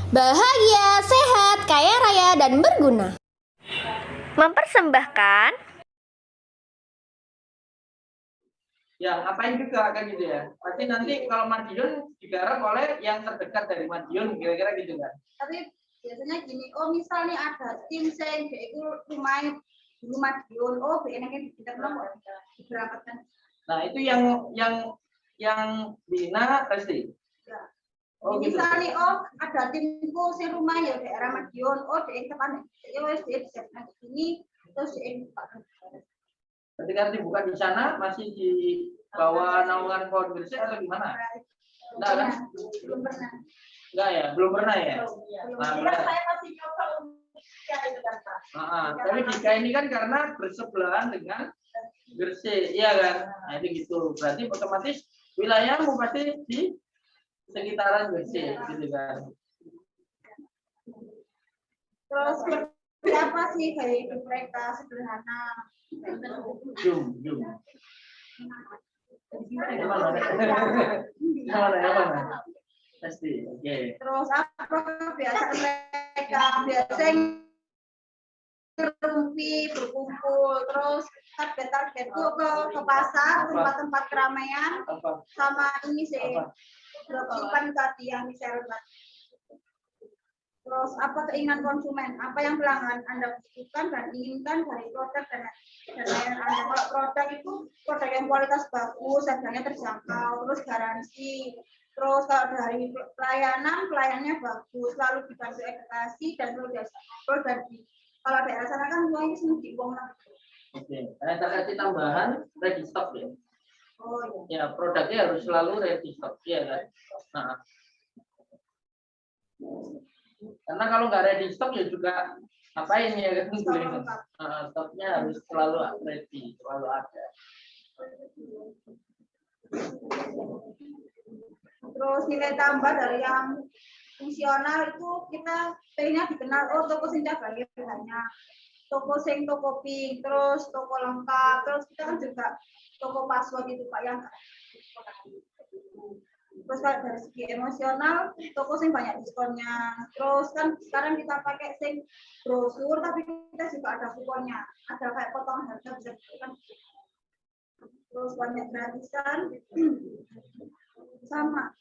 Bahagia, sehat, kaya raya, dan berguna. Mempersembahkan ya ngapain juga kan gitu ya. Berarti nanti kalau Madiun digarap oleh yang terdekat dari Madiun, kira-kira gitu kan. Tapi biasanya gini, oh misalnya ada tim saya itu rumah Madiun, oh enaknya kita diberangkatkan. Nah itu yang bina pasti. Ya. Oh, misalnya gitu. oh ada timku saya rumah ya daerah Madiun, oh di tekan ya wes di sini terus di ketika dibuka di sana masih di bawah naungan pohon bersih atau gimana? Enggak kan? Belum pernah. Enggak ya, belum pernah ya. Nah, saya masih coba tapi jika ini kan karena bersebelahan dengan Gresik, iya kan? Nah itu gitu. Berarti otomatis wilayahmu pasti di sekitaran Gresik, gitu kan? Terus siapa sih kayak hidup mereka sederhana? Jum. Gimana? Pasti, oke. Terus apa kebiasaan mereka? Biasanya ngerumpi, berkumpul, terus target itu ke pasar, tempat-tempat keramaian, sama ini sih dropshipan tadi yang misalnya. Terus apa keinginan konsumen? Apa yang pelanggan Anda butuhkan dan inginkan dari produk dan layanan Anda? Kalau produk itu produk yang kualitas bagus, harganya terjangkau, terus garansi. Terus kalau dari pelayanannya bagus, lalu dibantu edukasi dan produksi. Kalau daerah sana kan semuanya sendiri uang. Oke, saya kasih tambahan ready stock ya. Oh iya. Ya produknya harus selalu ready stock ya kan. Nah. Karena kalau nggak ready stock ya juga ngapain ya kan? Stoknya harus selalu ready, selalu ada. Terus nilai tambah dari yang fungsional itu kita pengennya dikenal, oh toko sing banyak, toko pink, terus toko lengkap, terus kita kan juga toko password itu Pak yang terus dari segi emosional toko sing banyak diskonnya, terus kan sekarang kita pakai sing brosur tapi kita juga ada kuponnya, ada kayak potongan harga bisa kan, terus banyak gratisan sama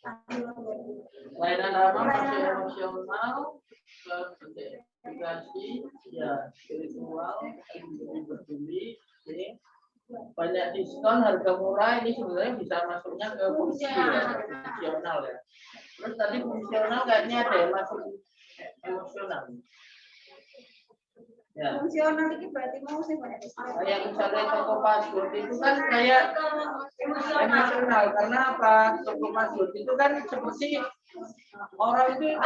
layanan apa masih emosional, aplikasi ya spiritual, peduli, ini banyak diskon, harga murah, ini sebenarnya bisa masuknya ke fungsi ya, fungsional ya. Terus tadi fungsional kayaknya ada yang masuk emosional. Ya. Fungsional itu berarti mau sih banyak diskon. Kayak misalnya toko password itu kan kayak emosional, karena apa? Toko password itu kan seperti orang itu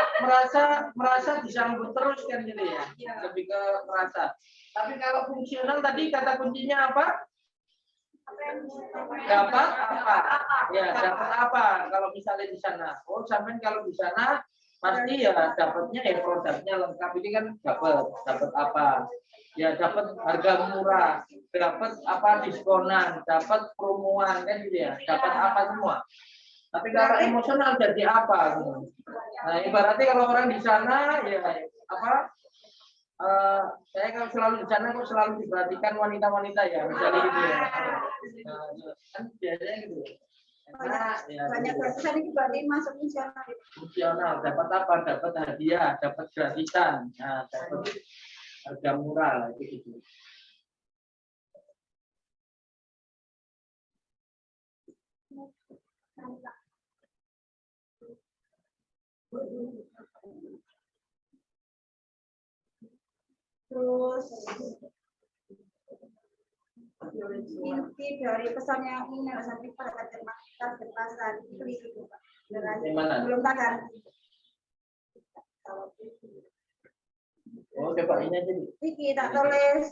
merasa disambut terus kan gitu ya, lebih ke merasa. Tapi kalau fungsional tadi kata kuncinya apa? Dapat apa? Ya, dapat apa kalau misalnya di sana? Oh, sampai kalau di sana pasti ya dapatnya ya produknya lengkap. Ini kan dapat apa? Ya dapat harga murah, dapat apa diskonan, dapat promoan kan gitu ya. Dapat apa semua. Tapi kalau emosional jadi apa? Nah, ibaratnya kalau orang di sana ya apa? Saya kalau selalu di sana kok selalu diperhatikan wanita-wanita ya, misalnya gitu ya. Kan biasanya gitu. Nah, ya, banyak gratisan itu berarti masuk fungsional. Fungsional, dapat apa? Dapat hadiah, dapat gratisan, nah, dapat harga murah itu gitu. Terus inti dari pesannya ini adalah sampai pada target pasar itu Pak. Belum tahan. Oh, coba ini aja. Iki tak tulis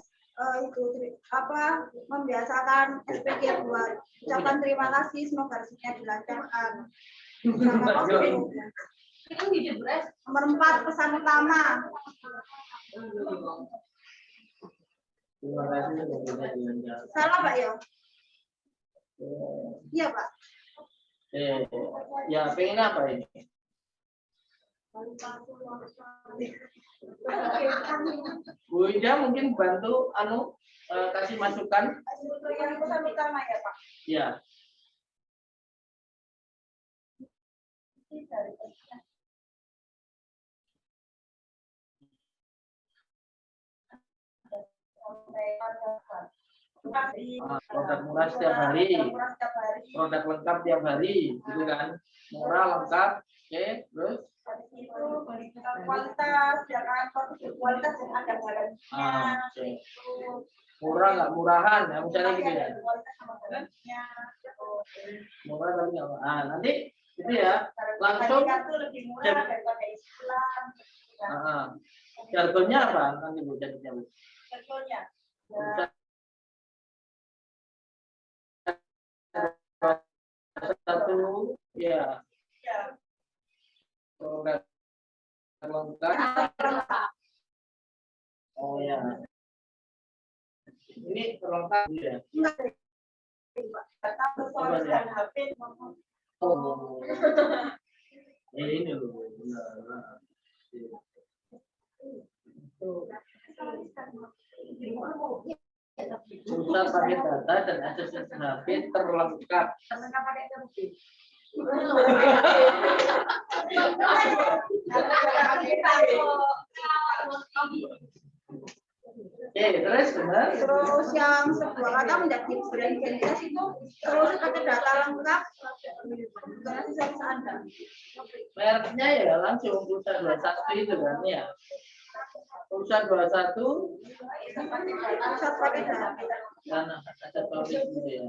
itu apa membiasakan SPG buat ucapan terima kasih, semoga rezekinya dilancarkan. Nomor 4 pesan utama. Terima kasih. Salah Pak ya? Iya Pak. Ya pengen apa ini? Bu Ida mungkin bantu kasih masukan. Yang utama ya Pak. Ya. Produk murah setiap hari, produk lengkap tiap hari, gitu kan? Murah lengkap, oke, terus itu kualitas, jangan kualitas yang ada garansinya. oke. Murah nggak murahan, ya misalnya gitu ya. Murah tapi nggak murah. Nanti itu ya langsung. Lebih murah daripada Islam. Jargonnya apa nanti Bu? Jargonnya. Satu, ya. Produk lengkap. Oh ya. Ini terlengkap ya. Oh. Ini loh. Benar. Pulsa pakai data dan akses HP terlengkap. Terus benar. Terus yang sebuah kata menjadi brand identitas itu terus pakai data lengkap. Karena bisa Anda. Mereknya ya langsung Pulsa 21 itu kan ya. Pulsa 21 pakai data. Karena ada pabrik gitu ya.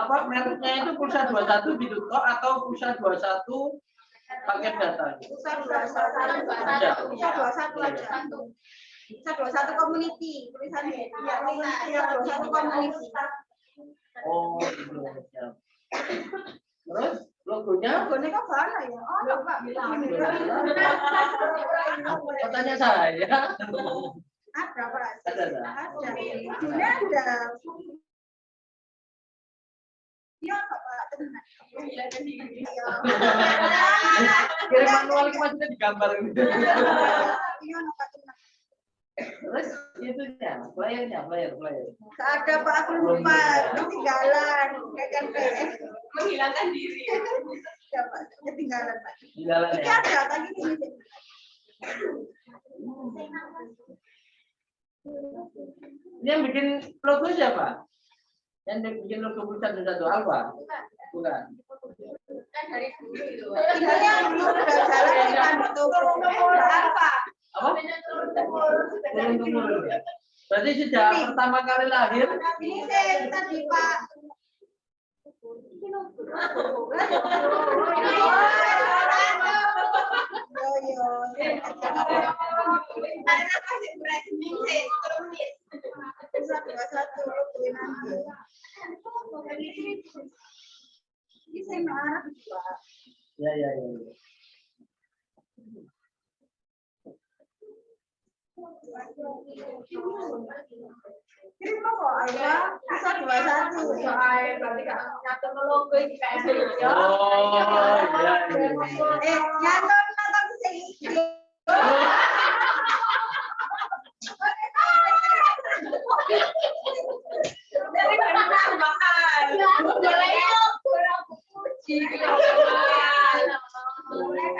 Apa mereknya itu Pulsa 21 gitu toh atau Pulsa 21 pakai data? Pulsa 21 aja. Pulsa 21 community tulisannya. Iya, Pulsa 21 community. Oh, gitu. Ya. Terus logonya kan mana ya? Oh, Pak. Tanya saya. Ada, Pak. Ada. Ini ada. Iya, Pak. Kirim manual ke masnya digambar gitu. Iya, Pak. Terus itunya, player. Ada Pak, aku lupa, ketinggalan, menghilangkan diri. Ya Pak, ketinggalan Pak. Ketinggalan Ini ya. ada tadi ini. Ini yang bikin logo siapa? Yang bikin logo Pulsa 21 Alfa? Bukan. Kan dari dulu itu. Ini yang udah jalan di Pandu Alfa. Apa? Turun. Berarti sejak pertama kali lahir. Ini saya tadi Pak. Ini saya marah Pak. Ya. Kirim kok Alfa, bisa 21. Soalnya berarti nyatu logo ini kayak gitu. Oh, iya. Nyatu nonton sih. Dari mana tambahan? Boleh yuk, kurang puji. Oh ya.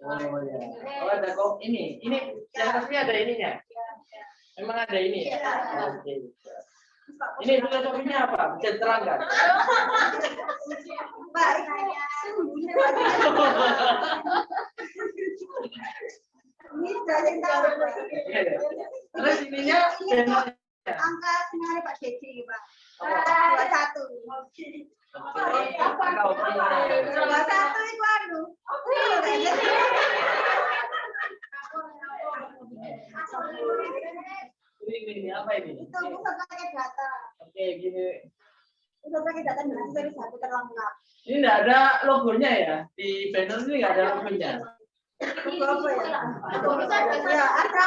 Oh ada kok ini yang resmi ada ininya. Memang ada ini ya. Oke. Ini filosofinya apa? Bisa diterangkan? Ini dari tahu. Terus ininya Angka sebenarnya Pak Deci, Pak. 21. Apa? 21 itu anu. Ini apa ini? Itu pusat pakai data. Oke, gini. Pusat pakai data dari satu terlengkap. Ini enggak ada logonya ya? Di banner ini enggak ada logonya. Apa ya? Ya, ada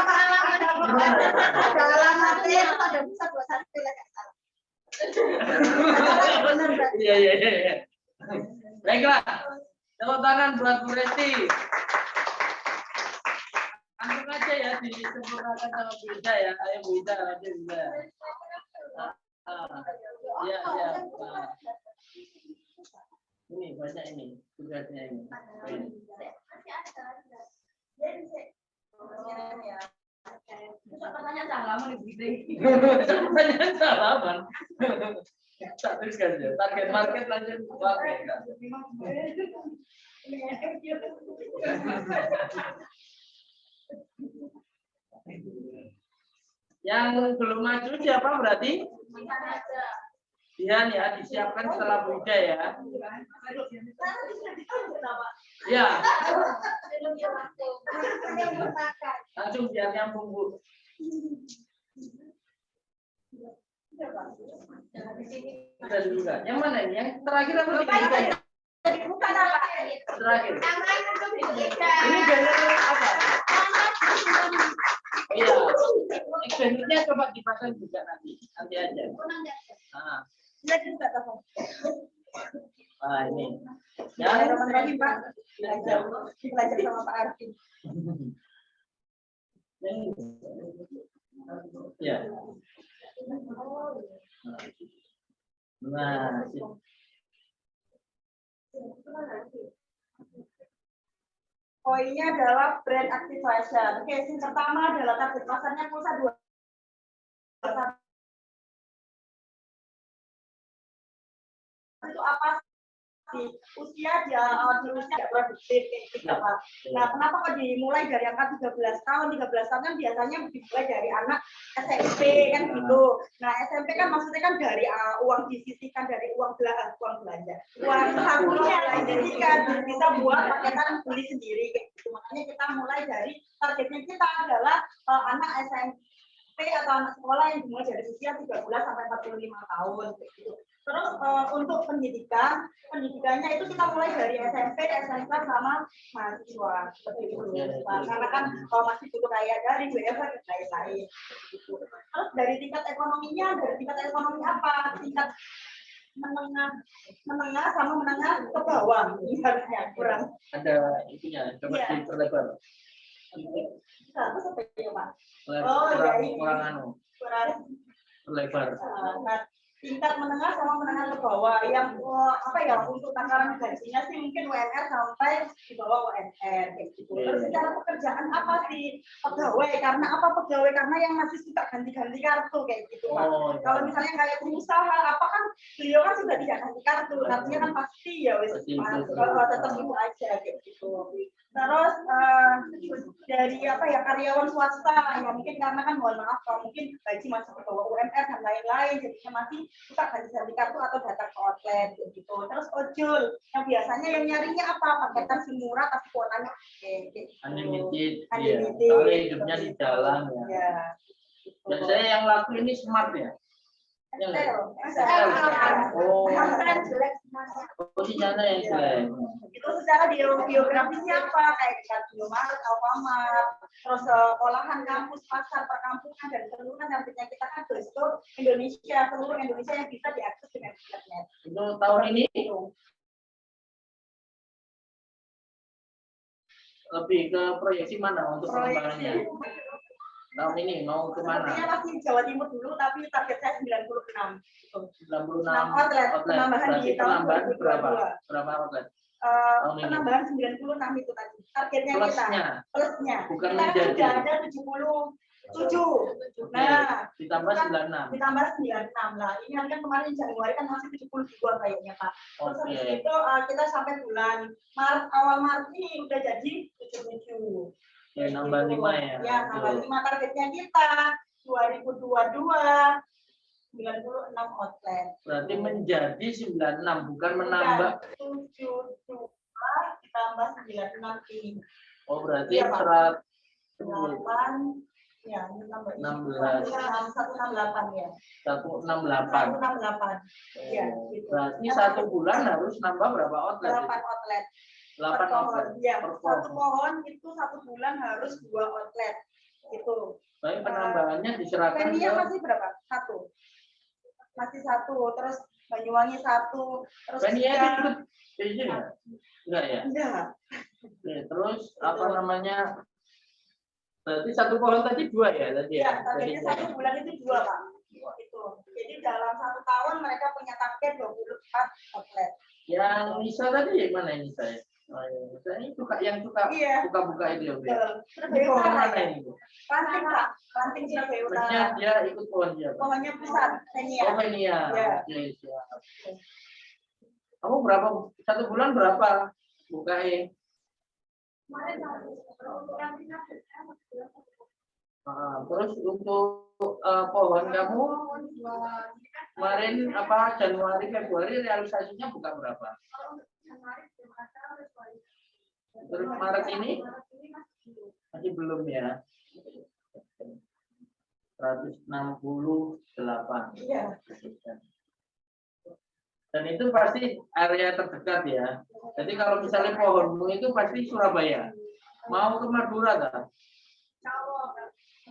alamatnya itu ada bisa buat satu pilih nggak salah. Benar, Mbak. Iya. Baiklah, tepuk tangan buat Bu Resti. Langsung aja ya disempurnakan sama Bu Ida ya. Ayo Bu Ida, aja Bu Ida. Iya. Nah. Ini banyak ini tugasnya ini. Pertanyaan salah mau Pertanyaan salah Bang. Tak tuliskan ya. Target market lanjut pakai. Yang belum maju siapa berarti? Dian ya, disiapkan setelah Bu Ida ya. Ya. Langsung biar nyambung Bu. Ada juga. Yang mana ini? Yang terakhir apa ini? Bukan apa? Terakhir. Ini banner apa? Iya. Bannernya coba dipasang juga nanti aja. Nah. Nah ini. Ya, teman-teman Pak. Belajar sama Pak Arfi. Ya. Nah, poinnya adalah brand activation. Oke, yang pertama adalah target pasarnya pulsa 2. Itu apa sih? Usia dia di usia tidak produktif kayak gitu Pak. Nah, kenapa kok dimulai dari angka 13 tahun? 13 tahun kan biasanya dimulai dari anak SMP kan gitu. Nah, SMP kan maksudnya kan dari uang disisihkan dari uang belanja. Uang sakunya disisihkan bisa buat paketan beli sendiri kayak gitu. Makanya kita mulai dari targetnya kita adalah anak SMP atau anak sekolah yang dimulai dari usia 13 sampai 45 tahun kayak gitu. Terus untuk pendidikannya itu kita mulai dari SMP, SMK sama mahasiswa seperti itu. Karena kan masih butuh kayak dari WFH dan lain-lain. Terus dari tingkat ekonomi apa? Tingkat menengah sama menengah ke bawah. Misalnya kurang. ada itunya, coba diperlebar. Terus apa ya Pak? Kurang lebar. Tingkat menengah sama menengah ke bawah yang apa ya untuk takaran gajinya sih mungkin UMR sampai di bawah UMR kayak gitu. Terus secara pekerjaan apa sih pegawai? Karena apa pegawai? Karena yang masih suka ganti-ganti kartu kayak gitu Pak. Kalau misalnya kayak pengusaha apa kan beliau kan sudah tidak ganti kartu, artinya kan pasti ya wes tetap itu aja kayak gitu. Terus dari apa ya karyawan swasta ya mungkin karena kan mohon maaf mungkin gaji masih di bawah UMR dan lain-lain jadinya masih suka ganti kartu atau datang ke outlet gitu. Terus ojol yang biasanya yang nyarinya apa paketan si murah tapi kuotanya unlimited. Kalau hidupnya di jalan ya. Biasanya yang laku ini smart ya. Oh, sinyalnya yang jelek. Itu secara biografisnya apa kayak Biomaret, Alfamart, terus olahan kampus, pasar, perkampungan dan seluruh nantinya kita kan seluruh Indonesia, seluruh Indonesia yang bisa diakses dengan internet. Itu tahun ini lebih ke proyeksi mana untuk pengembangannya? Tahun ini mau kemana? Sepertinya masih Jawa Timur dulu, tapi target saya 96. 96 outlet. Penambahan di tahun 2022. Berapa outlet? Penambahan 96 itu tadi. Targetnya plusnya. Bukan kita menjadi. Sudah ada 77. Nah, ditambah 96. Ditambah 96 lah. Ini kan kemarin Januari kan masih 72 kayaknya Pak. Terus habis itu kita sampai bulan Maret, awal Maret ini udah jadi 77. Ya, nambah 5 ya. Ya, nambah 5 targetnya kita 2022 96 outlet. Berarti menjadi 96 bukan menambah 72 ditambah 96 ini. Oh, berarti ya, 108 ya, ini tambah 16 168 ya. 168. Ya, gitu. Berarti 1 bulan harus nambah berapa outlet? 8 outlet. per 8 pohon. outlet Ya, per satu pohon. pohon itu 1 bulan harus 2 outlet. Itu. Tapi penambahannya diserahkan Penia ke masih berapa? 1. Masih 1. Terus Banyuwangi 1. Terus Penia itu juga ikut ini nggak? Enggak ya? enggak. Oke, terus apa namanya? Berarti 1 pohon tadi 2 ya tadi Ya, ya? targetnya 1 bulan itu 2, Pak. Itu. Jadi dalam 1 tahun mereka punya target 24 outlet. Yang Nisa tadi mana ini saya? Oh, ya. Nisa ini yang suka Iya. buka itu ya. Betul. Ini Surabaya pohon Utara mana ya? ini, Bu? Ranting, Pak. Ranting Surabaya Maksudnya Utara. dia ikut pohon dia, Pak? Pohonnya besar, Penia. Oh, Penia. Ya. Oke, siap. Kamu berapa? 1 bulan berapa? Bukain. Terus untuk pohon kamu kemarin apa Januari Februari realisasinya buka berapa? Terus Maret ini masih belum ya? 168. Iya. Dan itu pasti area terdekat ya. Jadi kalau misalnya pohonmu itu pasti Surabaya. Mau ke Madura kan?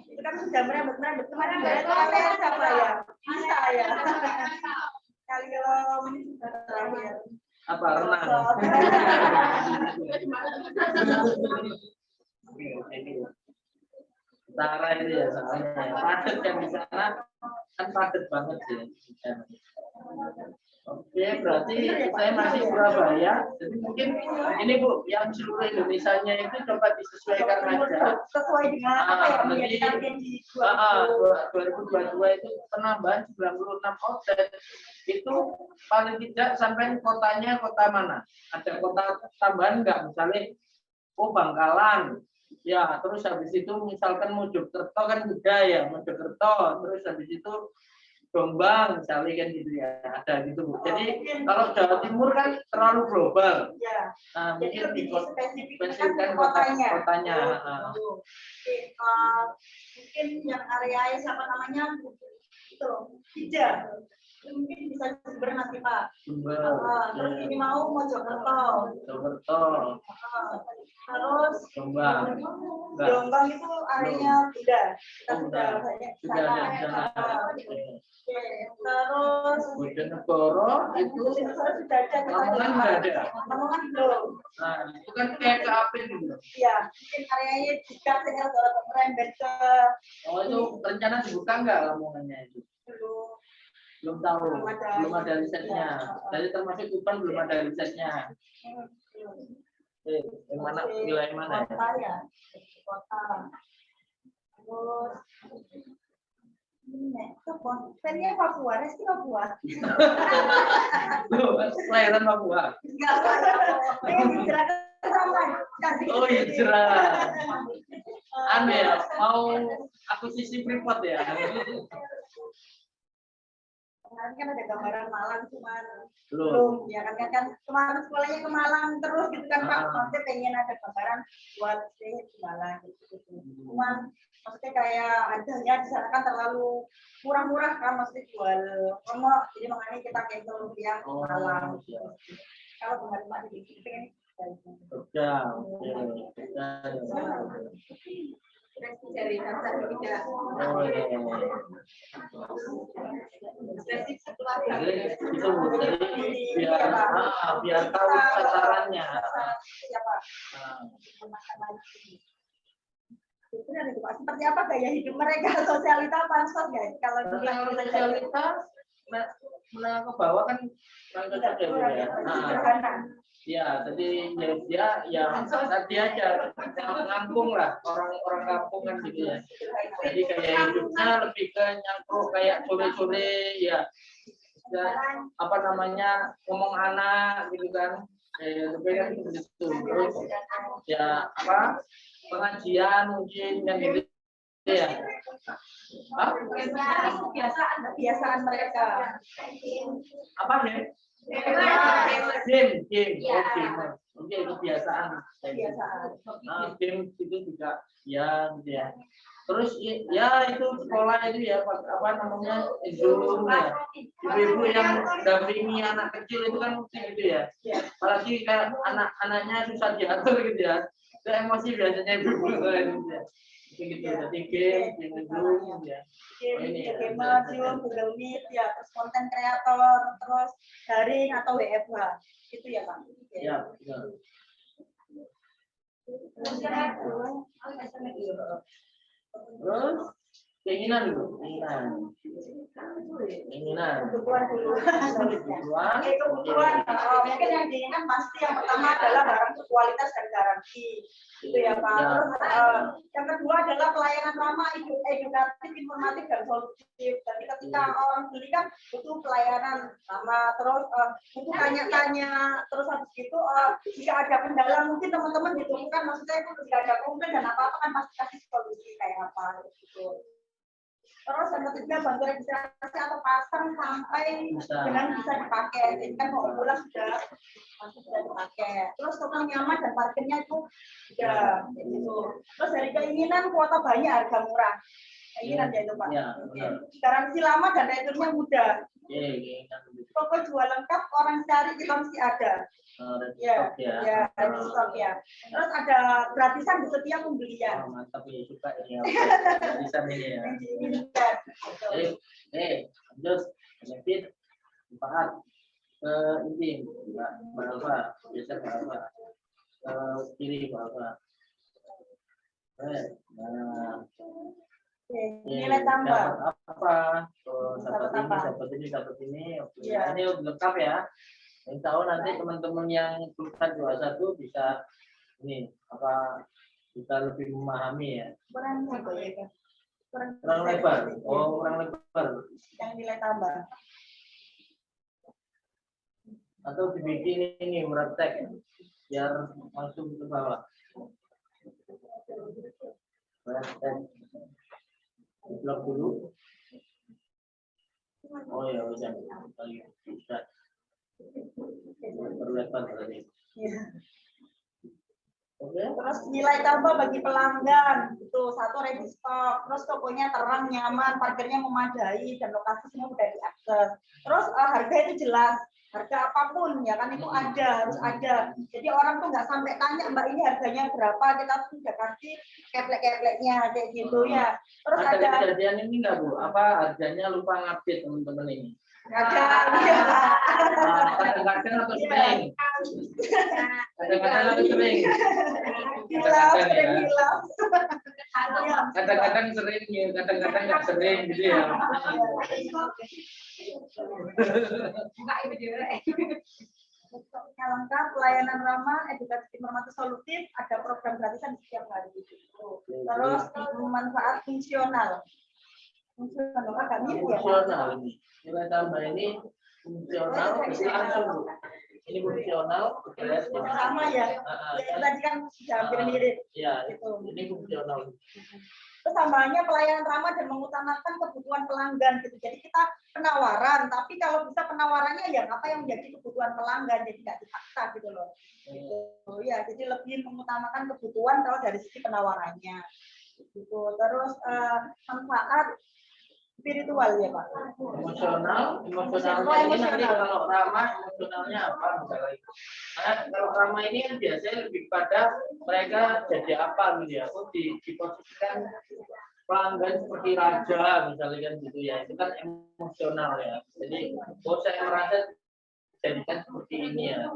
Itu kan sudah merembet kemarin kalian siapa ya? Bisa ya. Kalau terakhir. Apa renang? Utara itu ya soalnya padat kan di sana kan padat banget ya. Oke, berarti saya masih Surabaya. Jadi mungkin ini Bu, yang seluruh Indonesianya itu coba disesuaikan aja. Sesuai dengan apa ya? Menjadi target di 2022 itu penambahan 96 outlet itu paling tidak sampai kotanya kota mana? Ada kota tambahan nggak? Misalnya, oh Bangkalan, ya terus habis itu misalkan Mojokerto kan juga ya Mojokerto, terus habis itu Jombang misalnya kan gitu ya, ada gitu Bu. Jadi kalau Jawa Timur kan terlalu global. Ya. Nah, Jadi mungkin lebih dispesifikkan kotanya. kotanya. Mungkin yang area siapa namanya itu Hija. Mungkin bisa Jember nanti Pak. Jember. Terus ini mau Mojokerto. Mojokerto. Terus Jombang. Jombang itu areanya Bunda. Kita Sudah banyak di ada di sana. sana. Terus Bojonegoro itu sudah ada. Lamongan nggak ada. Lamongan belum. Nah, itu kan kayak ke apa gitu. Iya, mungkin areanya jika saya merembet ke. Oh, itu rencana dibuka nggak Lamongannya itu? Belum tahu, belum ada risetnya. Jadi termasuk Tuban belum ada risetnya. Yang mana wilayah mana ya? Kota ya, kota. Terus pennya Papua, Resti Papua. Kelahiran Papua. Enggak. Sama. Oh iya cerah. Anu ya, mau akuisisi Freeport ya. Kemarin kan ada gambaran Malang cuman Belum. ya kan kemarin sekolahnya ke Malang terus gitu kan Pak. Maksudnya pengen ada gambaran buat stay di Malang gitu. Cuman maksudnya kayak harganya di sana kan terlalu murah-murah kan, maksudnya jual promo, jadi makanya kita cancel yang ke Malang. Kalau kemarin Pak di sini pengen Ya, dari kata tidak. Oh iya. Jadi itu biar tahu sasarannya. Siapa? Seperti apa gaya hidup mereka, sosialita pansos guys? Kalau sosialita menengah ke bawah kan ya, jadi dia ya tadi aja ngampung lah, orang kampung kan gitu ya. Jadi kayak hidupnya lebih ke nyangkruk kayak sore-sore ya, apa namanya ngomong anak gitu kan, lebih kan gitu. Terus ya apa pengajian mungkin yang gitu ya. Kebiasaan mereka. Apa ya? Game. Oke, kebiasaan. Game itu juga ya gitu ya. Terus ya itu sekolah itu ya apa namanya Zoom ya. Ibu-ibu yang dampingi anak kecil itu kan mesti gitu ya. Apalagi kayak anak-anaknya susah diatur gitu ya. Itu emosi biasanya ibu-ibu gitu ya. Gitu, jadi game, Zoom ya. Game, Zoom, Google Meet ya, terus konten kreator, terus daring atau WFH. Itu ya, Pak. Ya, betul. Terus keinginan dulu, keinginan. Kebutuhan, mungkin yang diinginkan pasti yang pertama adalah barang berkualitas dan garansi, gitu ya Pak. Terus yang kedua adalah pelayanan ramah, edukatif, informatif dan solutif. Jadi ketika orang beli kan butuh pelayanan ramah, terus butuh tanya-tanya, terus habis itu jika ada kendala mungkin teman-teman ditemukan, maksudnya jika ada komplain dan apa-apa kan pasti kasih solusi kayak apa gitu. Terus yang ketiga bantu registrasi atau pasang sampai dengan bisa dipakai. Jadi kan mau pulang sudah dipakai. Terus toko nyaman dan parkirnya itu sudah gitu. Terus dari keinginan kuota banyak harga murah. Keinginan ya itu Pak. Ya, garansi lama dan returnnya mudah. Ya, Toko jual lengkap orang cari kita mesti ada. Ya, stok ya. Terus ada gratisan di setiap pembelian. Mantap ya, suka ya. Gratisan ini ya. Lanjut, benefit, manfaat ke ini, Mbak Alfa, biasa Mbak Alfa, ke kiri Mbak Alfa. Nah, nilai tambah. Apa? Dapat ini. Oke. Ini lengkap ya. Insya Allah nanti teman-teman yang kelas 21 bisa ini apa bisa lebih memahami ya. Kurang lebar. Oh, kurang lebar. Yang nilai tambah. Atau dibikin ini meretek biar langsung ke bawah. Meretek. Blok dulu. Oh ya, udah. Bisa. Berlebar tadi. Ya. Oke. Terus nilai tambah bagi pelanggan itu satu ready stock, terus tokonya terang nyaman, parkirnya memadai dan lokasi semua mudah diakses. Terus harga itu jelas, harga apapun ya kan itu harus ada. Jadi orang tuh nggak sampai tanya Mbak ini harganya berapa, kita tuh udah kasih keplek-kepleknya kayak gitu ya. Terus ada kejadian ini nggak Bu? Apa harganya lupa ngupdate teman-teman ini? Kadang-kadang atau sering? Kadang-kadang atau sering? Kadang-kadang sering ya, kadang-kadang nggak sering gitu ya. Lengkap, pelayanan ramah, edukatif, informatif, solutif, ada program gratisan di setiap hari. Terus manfaat fungsional. Fungsional ini. Nilai tambah ini fungsional, jadi langsung ini fungsional, sama ya. Tadi kan sudah hampir mirip. Ya, ini fungsional. Terus tambahannya pelayanan ramah dan mengutamakan kebutuhan pelanggan gitu. Jadi kita penawaran, tapi kalau bisa penawarannya ya apa yang menjadi kebutuhan pelanggan, jadi nggak dipaksa gitu loh. Gitu. Ya, jadi lebih mengutamakan kebutuhan kalau dari sisi penawarannya. Gitu. Terus manfaat spiritual ya Pak. Emosional ini nanti kalau ramah emosionalnya apa misalnya? Karena kalau ramah ini kan biasanya lebih pada mereka jadi apa gitu ya? Diposisikan pelanggan seperti raja misalnya kan gitu ya. Itu kan emosional ya. Jadi saya merasa jadikan seperti ini ya,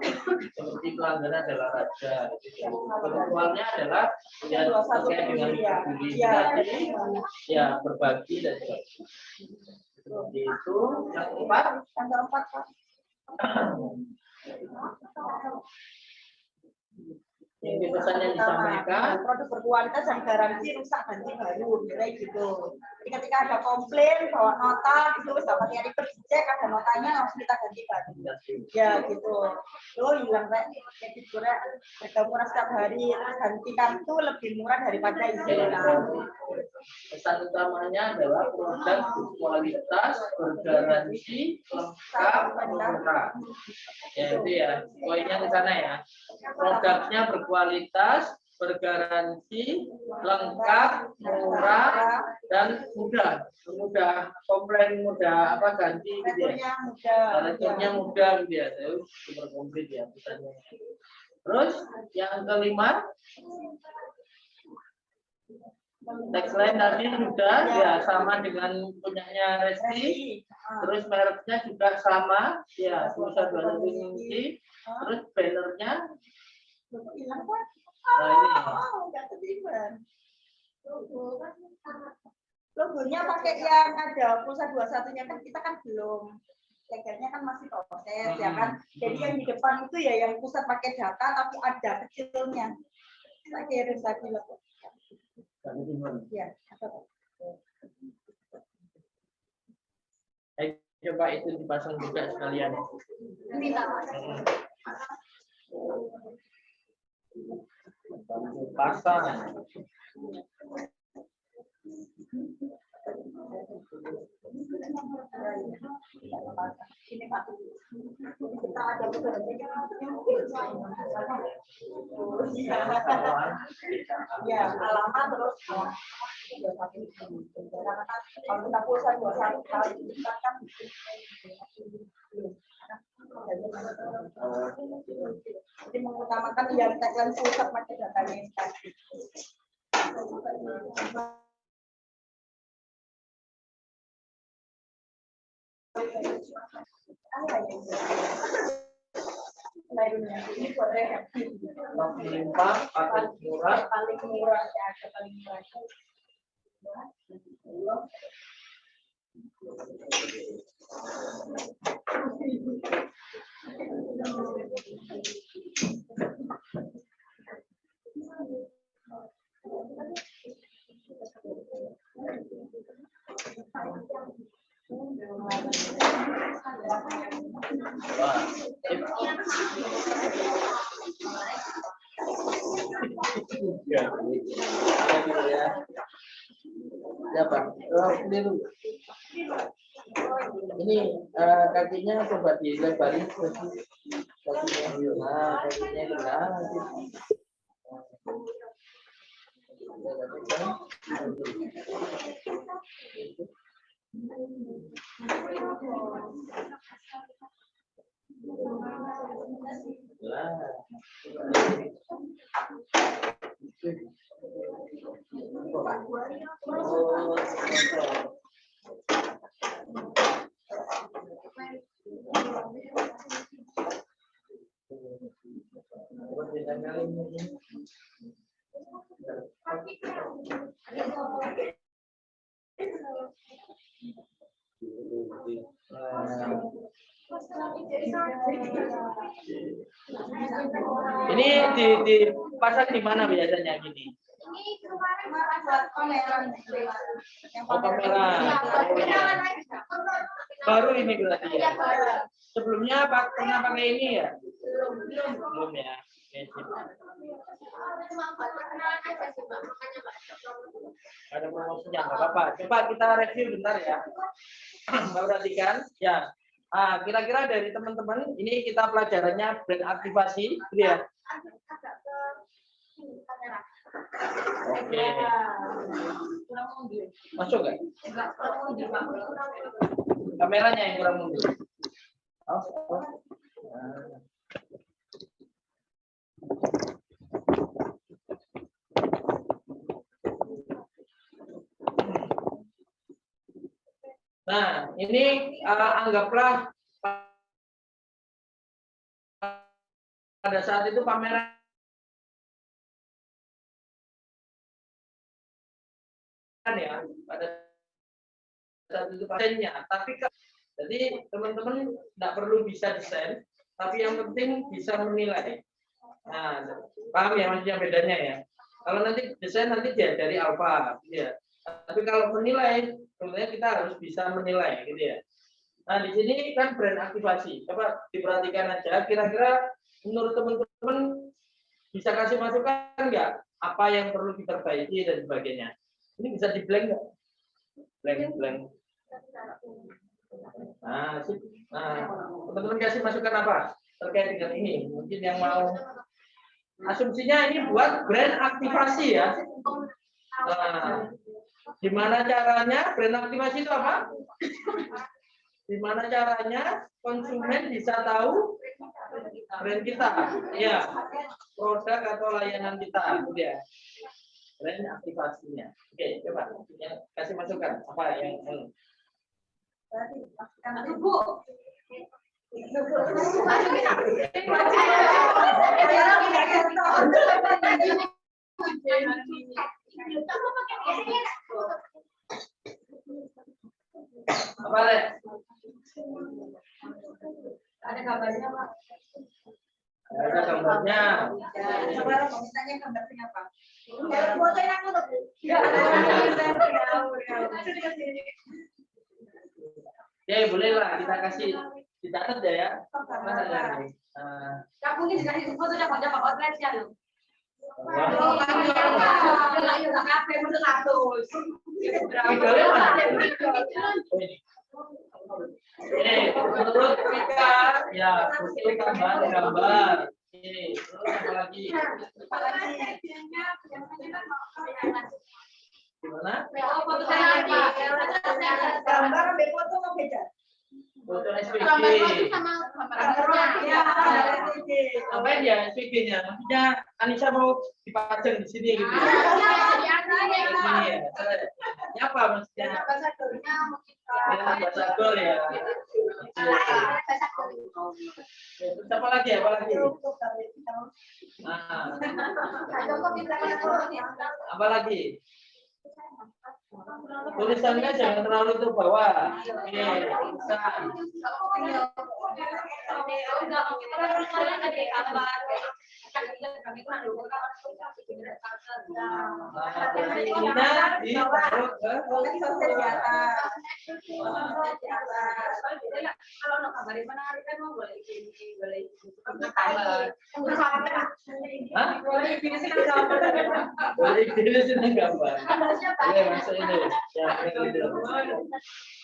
seperti pelanggan adalah raja. Kebutuhannya adalah ya terkait dengan peduli, ya berbagi dan sebagainya. Seperti itu. Yang keempat, Pak. ini pesannya disampaikan. Produk berkualitas dan garansi rusak ganti baru, kayak gitu. Jadi ketika ada komplain bawa nota itu dapat yang ribet dicek, ada notanya langsung kita ganti baru. Ya gitu. Lo hilang kayak gitu harga murah setiap hari, terus ganti kartu lebih murah daripada isi ulang. Pesan utamanya adalah produk berkualitas, bergaransi, lengkap, murah. Ya itu ya, poinnya ke sana ya. Produknya berkualitas, bergaransi, lengkap, murah, dan mudah. Mudah komplain, mudah apa ganti gitu ya. Returnya mudah gitu ya. Terus super komplit ya pesannya. Terus yang kelima, tagline tadi sudah ya sama dengan punyanya Resti. Terus mereknya juga sama ya, Pulsa 200 inci. Terus bannernya Logonya pakai yang ada pulsa 21-nya kan kita kan belum. Legalnya kan masih proses ya kan. Jadi yang di depan itu ya yang pusat pakai data tapi ada kecilnya. Saya kirim tadi logo. Ya, coba itu dipasang juga sekalian. Pasang. Ini Pak. Kita ada ya, alamat terus kalau kita pulsa 21 kali kita kan jadi mengutamakan yang tagline pusat pakai datanya yang tadi. Ini buat reaksi. Melimpah, paling murah, Paling murah ya, paling murah. Ini kakinya coba dilebarin kakinya. Nah, kakinya benar. Ini dipasang di mana biasanya gini? Oh, kamera. Baru ini berarti ya. Sebelumnya pernah pakai ini ya? Belum ya. Ada promosinya, nggak apa-apa. Coba kita review bentar ya. Mbak perhatikan, ya. Kira-kira dari teman-teman, ini kita pelajarannya brand aktivasi, gitu ya. Oke. Masuk nggak? Kameranya yang kurang mundur. Nah, ini anggaplah pada saat itu pameran ya, pada saat itu patennya. Tapi jadi teman-teman tidak perlu bisa desain, tapi yang penting bisa menilai. Nah, paham ya maksudnya bedanya ya? Kalau nanti desain nanti diajari alfa, ya. Tapi kalau menilai, sebenarnya kita harus bisa menilai, gitu ya. Nah, di sini kan brand aktivasi. Coba diperhatikan aja, kira-kira menurut teman-teman bisa kasih masukan nggak? Apa yang perlu diperbaiki dan sebagainya. Ini bisa di blank nggak? Blank. Nah, teman-teman kasih masukan apa terkait dengan ini? Mungkin yang mau Asumsinya ini buat brand aktivasi ya. Nah, gimana caranya brand aktivasi itu apa? Gimana caranya konsumen bisa tahu brand kita? Ya, produk atau layanan kita, gitu ya. Brand aktivasinya. Oke, coba kasih masukan apa yang apa Le? Ada gambarnya, Pak. Ada gambarnya. Sekarang mintanya gambarnya apa? Foto yang aku tuh. Ya, boleh lah kita kasih dicatat ya. Kamu ini dikasih foto dapat outlet ya lo. Idolnya mana? Menurut kita ya foto gambar. Ini apa lagi? Gimana? Gambar ambil foto mau beda. Foto SPG. Ya, Ngapain ya SPG-nya? Maksudnya Anissa mau dipajang di sini gitu. Ini ya. Apa maksudnya? Ya, ambasador ya. Terus apa lagi? Apa lagi? Nah, apa lagi? Tulisannya jangan terlalu ke bawah. Oke, bisa.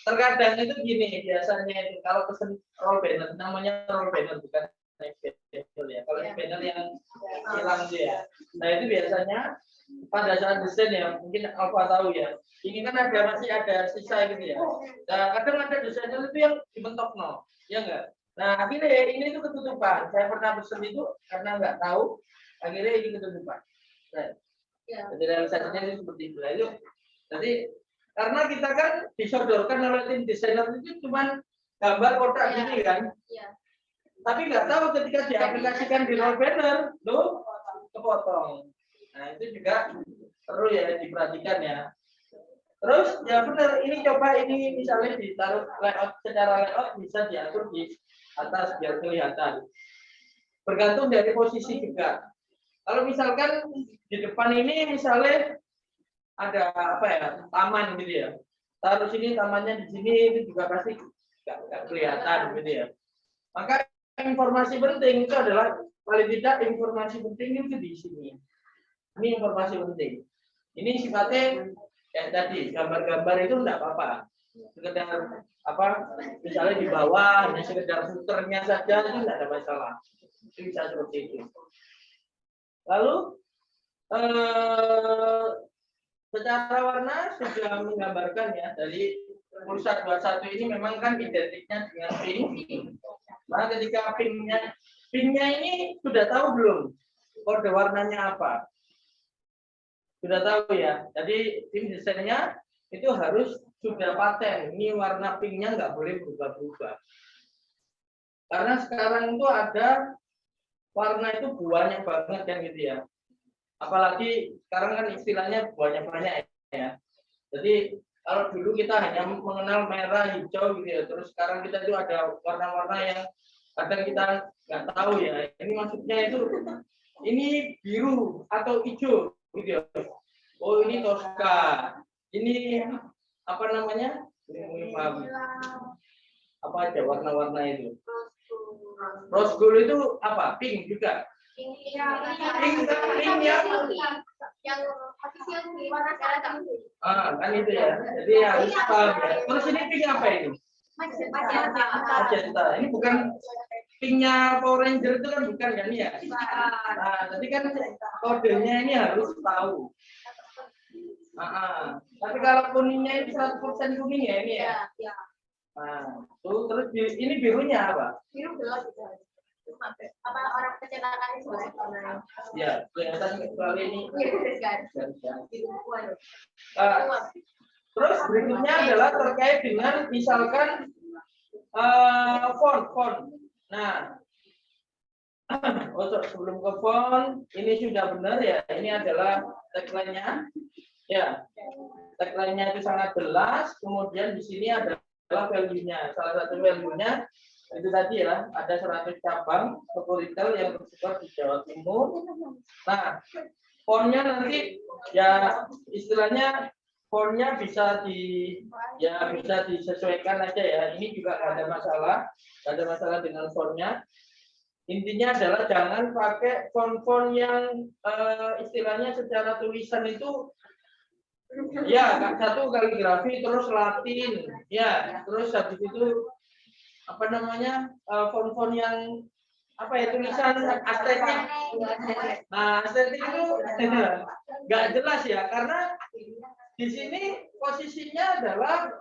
Terkadang itu gini biasanya itu kalau pesen roll banner namanya roll banner bukan banner ya. Kalau banner yang hilang itu ya. Nah itu biasanya pada saat desain ya mungkin Alfa tahu ya. Ini kan masih ada sisa gitu ya. Nah kadang ada desainer itu yang dibentuk no, ya enggak. Nah akhirnya ini tuh ketutupan. Saya pernah pesen itu karena nggak tahu, akhirnya ini ketutupan. Nah, jadi realisasinya itu seperti itu. Nah, itu jadi karena kita kan disodorkan oleh tim desainer itu cuma gambar kotak gini kan. Tapi nggak tahu ketika diaplikasikan di roll banner, loh kepotong. Nah itu juga perlu ya diperhatikan ya. Terus ya benar ini coba ini misalnya ditaruh layout secara layout bisa diatur di atas biar kelihatan. Bergantung dari posisi juga. Kalau misalkan di depan ini misalnya ada apa ya taman gitu ya. Taruh sini tamannya di sini itu juga pasti nggak kelihatan gitu ya. Maka informasi penting itu adalah paling tidak informasi penting itu di sini. Ini informasi penting. Ini sifatnya kayak tadi gambar-gambar itu enggak apa-apa. Sekedar apa misalnya di bawah hanya sekedar footernya saja itu enggak ada masalah. Itu bisa seperti itu. Lalu secara warna sudah menggambarkan ya dari pulsa 21 ini memang kan identiknya dengan pink. Nah ketika pinknya ini sudah tahu belum kode warnanya apa? Sudah tahu ya. Jadi tim desainnya itu harus sudah paten. Ini warna pinknya nggak boleh berubah-ubah. Karena sekarang itu ada warna itu banyak banget kan gitu ya. Apalagi sekarang kan istilahnya banyak ya. Jadi kalau dulu kita hanya mengenal merah, hijau gitu ya. Terus sekarang kita itu ada warna-warna yang kadang kita nggak tahu ya. Ini maksudnya itu ini biru atau hijau gitu ya. Oh ini Tosca. Ini apa namanya? Apa aja warna-warna itu? Rose gold itu apa? Pink juga. Pink ya. Yang official di warna seragam itu. Kan itu ya. Jadi harus paham ya. Terus ini pink apa ini? Magenta. Magenta. Ini bukan pinknya Power Ranger itu kan bukan kan ya? Nah, tadi kan kodenya ini harus tahu. Tapi kalau kuningnya itu 100% kuning ya ini ya. Nah, tuh terus ini birunya apa? Biru gelap gitu. Apa orang kecelakaan itu Ya, kelihatan kecuali ini. Terus berikutnya adalah terkait dengan misalkan font. Nah, sebelum ke font, ini sudah benar ya. Ini adalah tagline-nya. Ya, tagline-nya itu sangat jelas. Kemudian di sini adalah value-nya. Salah satu value-nya itu tadi ya, ada 100 cabang toko retail yang tersebar di Jawa Timur. Nah, fontnya nanti ya istilahnya fontnya bisa disesuaikan aja ya. Ini juga nggak ada masalah dengan fontnya. Intinya adalah jangan pakai font-font yang istilahnya secara tulisan itu ya satu kaligrafi terus Latin ya, terus habis itu apa namanya font-font yang apa ya tulisan estetik. Nah, estetik itu nggak jelas ya, karena di sini posisinya adalah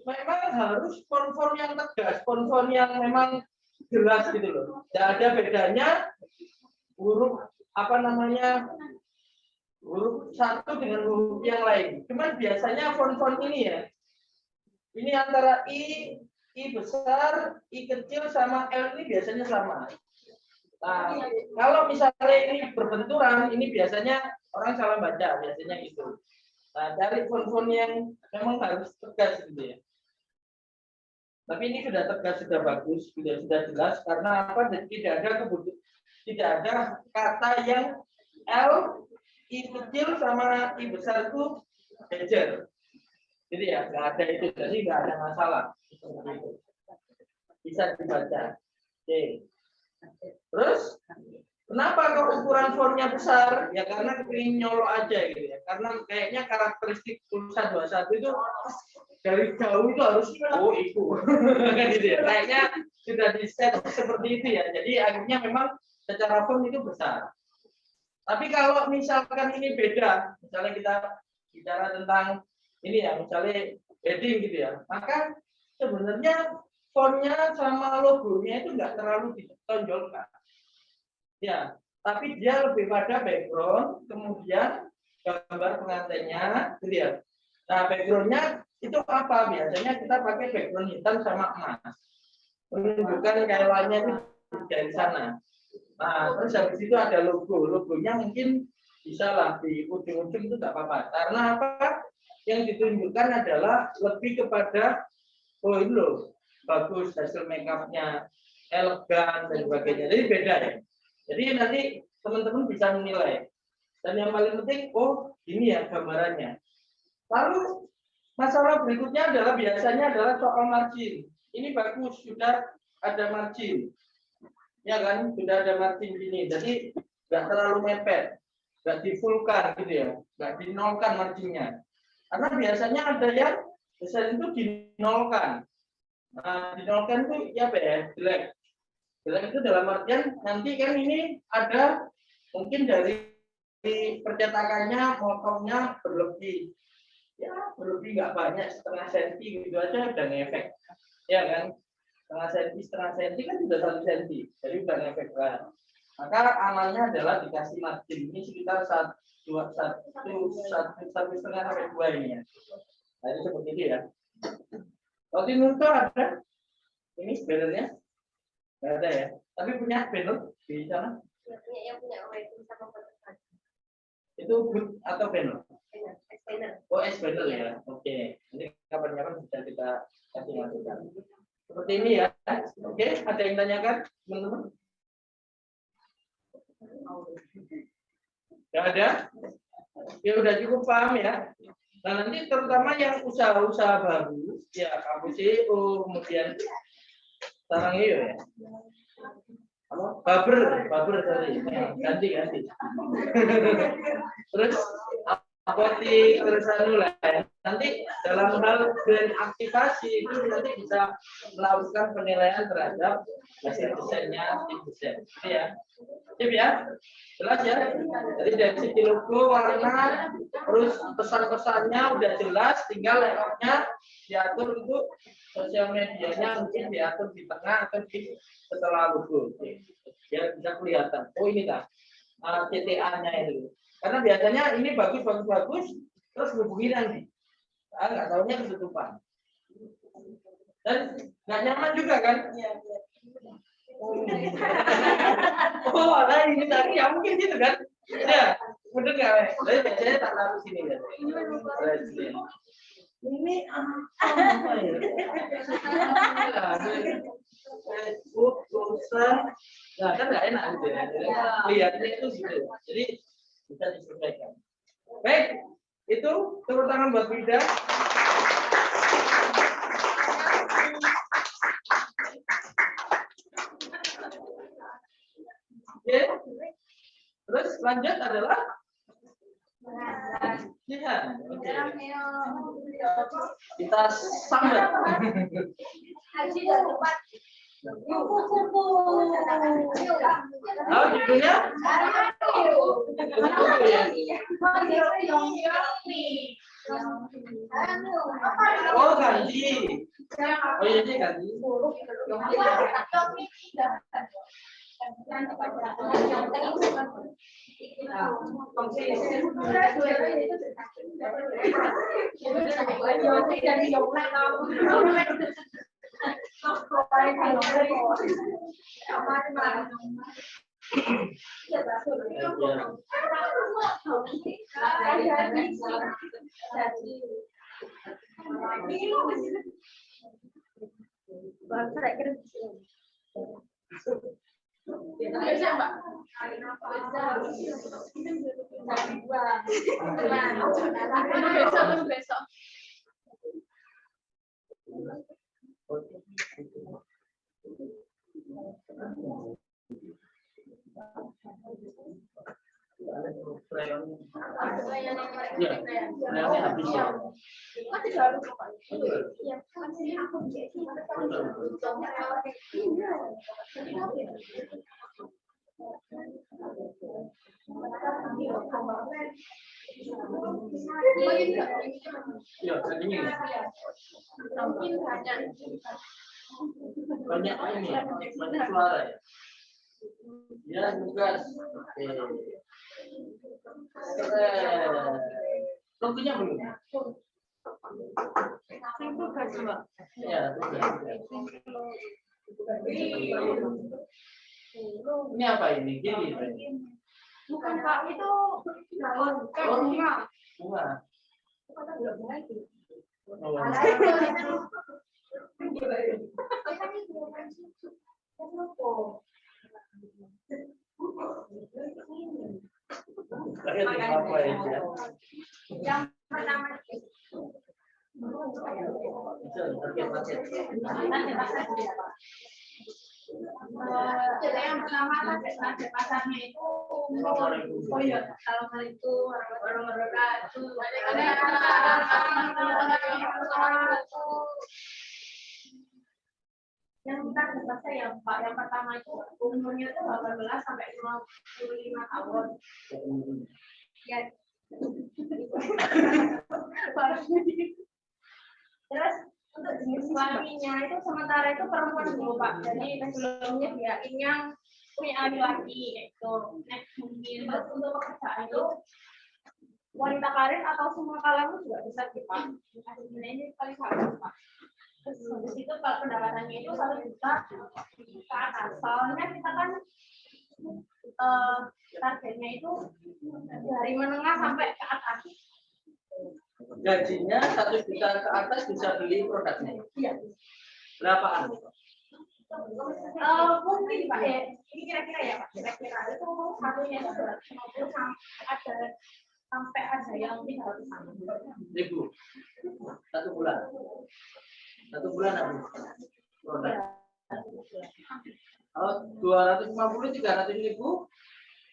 memang harus font-font yang tegas, font-font yang memang jelas gitu loh. Tidak ada bedanya huruf apa namanya huruf satu dengan huruf yang lain. Cuman biasanya font-font ini ya, ini antara I besar, I kecil sama L ini biasanya sama. Nah, kalau misalnya ini berbenturan, ini biasanya orang salah baca, biasanya gitu. Nah, cari font-font yang memang harus tegas gitu ya. Tapi ini sudah tegas, sudah bagus, sudah jelas karena apa? Tidak ada kata yang L, I kecil sama I besar itu jejer. Jadi ya nggak ada itu, jadi nggak ada masalah. Seperti itu. Bisa dibaca. Oke. Terus kenapa kok ukuran fontnya besar? Ya karena kepingin nyolok aja gitu ya. Karena kayaknya karakteristik tulisan 21 itu dari jauh itu harus itu kan gitu ya. Kayaknya sudah di set seperti itu ya. Jadi akhirnya memang secara font itu besar. Tapi kalau misalkan ini beda, misalnya kita bicara tentang ini ya, misalnya heading gitu ya, maka sebenarnya fontnya sama logonya itu nggak terlalu ditonjolkan. Ya, tapi dia lebih pada background, kemudian gambar pengantinnya, gitu ya. Nah, backgroundnya itu apa? Biasanya kita pakai background hitam sama emas, menunjukkan kailannya itu dari sana. Nah, terus habis itu ada logonya mungkin bisa lah di ujung-ujung itu nggak apa-apa. Karena apa? Yang ditunjukkan adalah lebih kepada ini loh, bagus hasil makeupnya, elegan dan sebagainya. Jadi beda ya. Jadi nanti teman-teman bisa menilai. Dan yang paling penting, ini ya gambarannya. Lalu masalah berikutnya adalah biasanya adalah soal margin. Ini bagus, sudah ada margin. Ya kan, sudah ada margin ini. Jadi nggak terlalu mepet, nggak di-fullkan gitu ya, nggak dinolkan marginnya. Karena biasanya ada yang besar itu dinolkan. Nah, dinolkan itu ya apa ya? Jelek. Jelek itu dalam artian nanti kan ini ada mungkin dari percetakannya, motongnya berlebih. Ya, berlebih nggak banyak, setengah senti gitu aja udah ngefek. Ya kan? Setengah senti kan sudah 1 senti. Jadi udah ngefek lah. Maka amannya adalah dikasih margin ini sekitar 1,5 sampai 2 ini ya. Nah, ini seperti ini ya. Roti Nurto ada? Ini bannernya? Nggak ada ya. Tapi punya banner di sana? Yang punya itu sama foto. Itu boot atau banner? Banner. Oh, banner ya. Oke. Ini kapan-kapan bisa kita kasih masukan. Seperti ini ya. Oke, ada yang tanyakan, teman-teman? Nggak ada? Ya udah cukup paham ya. Nah, nanti terutama yang usaha-usaha baru, ya kamu CEO, kemudian sekarang iyo ya. Baber tadi, ganti. Terus apotik terus anu lah. Nanti dalam hal brand aktivasi itu nanti bisa melakukan penilaian terhadap hasil desainnya tim desain. Oke ya. Sip ya. Jelas ya. Jadi dari segi logo, warna, terus pesan-pesannya udah jelas, tinggal layoutnya diatur untuk sosial medianya mungkin diatur di tengah atau di setelah logo. Biar bisa kelihatan. Oh ini kan CTA-nya itu. Karena biasanya ini bagus, terus hubungi nanti. Nggak tahunya ketutupan. Dan nggak nyaman juga kan? Oh, ada ini tadi ya mungkin gitu kan? Ya, bener nggak? Saya biasanya tak taruh sini ya. Ini apa ya? Facebook, pulsa, nah kan nggak enak gitu ya. Lihatnya itu gitu. Jadi bisa disesuaikan. Baik, itu tepuk tangan buat Wida. Oke. Terus lanjut adalah ya, oke. Kita sambat. Oh, judulnya? Oh, ganti. Oh iya, dia ganti. Besok. Ya, ini habis ya. Ya, ini. Banyak ini, banyak suara ya. Ya, tugas. Oke. Tentunya belum. Ya, ini apa ini? Gini. Bukan Pak, itu bunga. Bunga. Apa ya? Yang pertama jadi yang pertama target pasarnya itu oh iya assalamualaikum warahmatullahi wabarakatuh. Yang kita baca ya Pak, yang pertama itu umurnya itu 18 sampai 55 tahun. Ya. Terus untuk jenis kelaminnya itu sementara itu perempuan dulu Pak. Jadi sebelumnya dia yang punya laki-laki itu. Next mungkin untuk pekerjaan itu wanita karir atau semua kalangan juga bisa Pak. Ini paling bagus Pak. Terus habis itu kalau pendapatannya itu 1 juta ke atas. Soalnya kita kan targetnya itu dari menengah sampai ke atas. Gajinya 1 juta ke atas bisa beli produknya. Iya. Berapaan? Mungkin Pak ya. Ini kira-kira ya Pak. Kira-kira itu satunya itu 250 sampai ada yang 300 ribu. 1 bulan. 1 bulan habis produk. Kalau 250-300 ribu,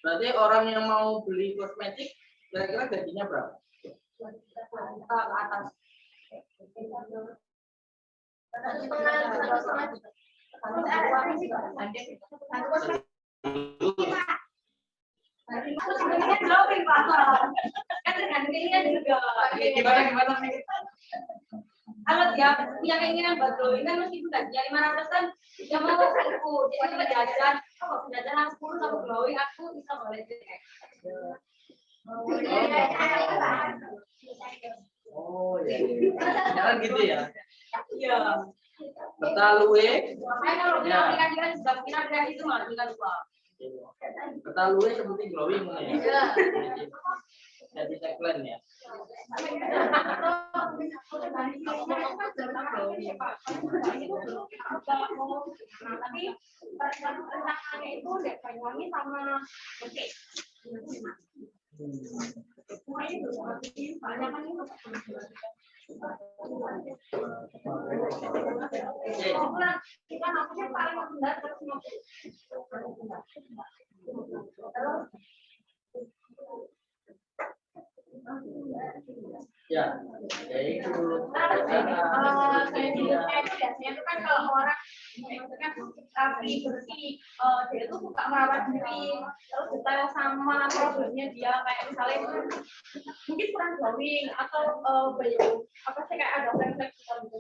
berarti orang yang mau beli kosmetik kira-kira gajinya berapa? ke atas. Gimana nih? Kalau dia punya keinginan buat glowing kan meskipun gajinya 500 kan dia mau aku jadi kita jajan jajan 10 sama glowing aku bisa boleh cek. Oh iya. Jangan gitu ya. Iya. Betalue. Makanya kalau kita aplikasikan sudah kita kreasi itu malah kita lupa. Betalue seperti glowing ya. Iya. Jadi tagline ya. Tapi rencananya itu deh Banyuwangi sama Bekasi. Kita maksudnya paling rendah 150. Ya, yaitu biasanya itu kan kalau orang maksudnya rapi bersih, dia itu suka merawat diri, terus detail sama problemnya dia kayak misalnya mungkin kurang glowing atau apa sih kayak ada flek-flek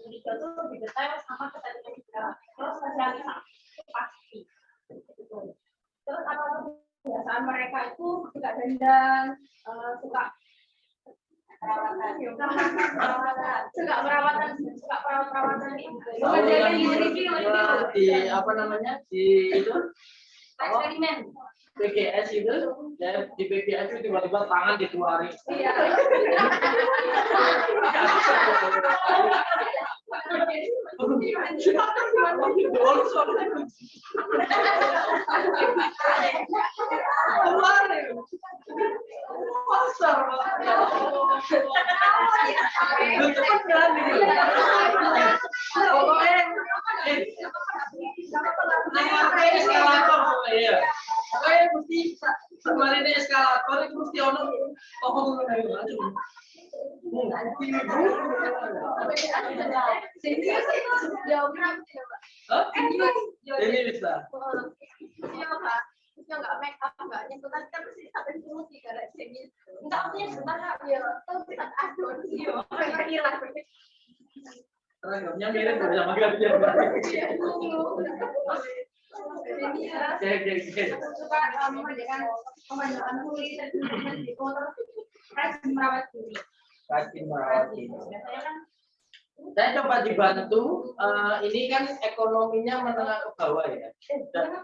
di dia tuh lebih detail sama kecantikan dia, terus spesialisasi pasti. Terus apa kebiasaan mereka itu suka dandan, suka perawatan di apa namanya di itu eksperimen. PGS itu ya, di PGS itu tiba-tiba tangan dikeluarin. Iya. Kayak mesti kemarin eskalator itu mesti ono ini bisa. Nggak make up nggak nyentuhan kan mesti sampai solusi karena sini nggak punya sebentar ya tuh kita aduh hilang. Teranggapnya mirip sama kerja. Suka memanjakan kulit dan rajin merawat diri. Rajin merawat diri. Saya coba dibantu. Ini kan ekonominya menengah ke bawah ya. Dan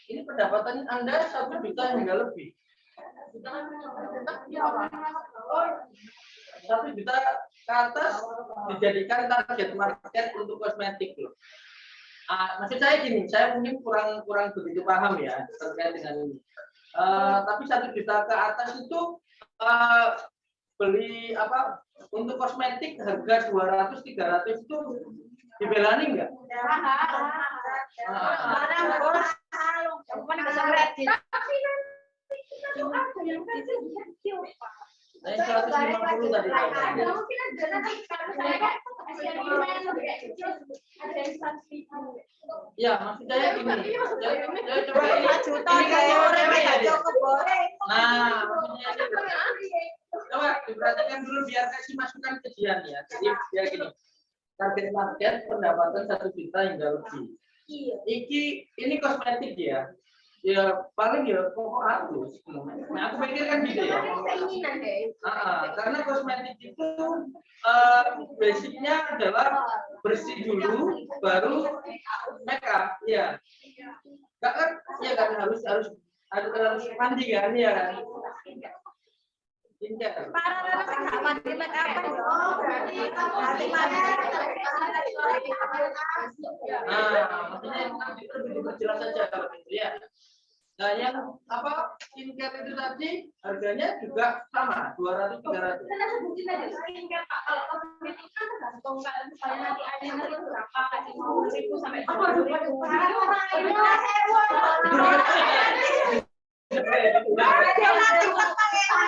ini pendapatan Anda 1 juta hingga lebih. 1 juta ke atas dijadikan target market untuk kosmetik loh. Maksud saya gini, saya mungkin kurang begitu paham ya terkait dengan ini. Tapi 1 juta ke atas itu beli apa untuk kosmetik harga 200-300 itu dibelani nggak? Saya 150 tadi. Ya, maksud saya gini. Saya coba ini juta Nah, coba diperhatikan dulu biar kasih masukan ke Jian ya. Jadi biar gini. Target market pendapatan 1 juta hingga lebih. Ini kosmetik ya. Ya paling ya pokok halus. Nah, aku pikir kan gitu ya. Karena kosmetik itu basicnya adalah bersih dulu, baru make up, ya. Enggak kan? Ya kan harus mandi kan ya kan. Maksudnya lebih diperjelas saja kalau gitu ya. Nah, yang apa skincare itu tadi harganya juga sama 200-300. Kita sebutin aja skincare kalau kosmetik kan tergantung kan misalnya nanti ada yang berapa 50.000 sampai 200.000. Gini,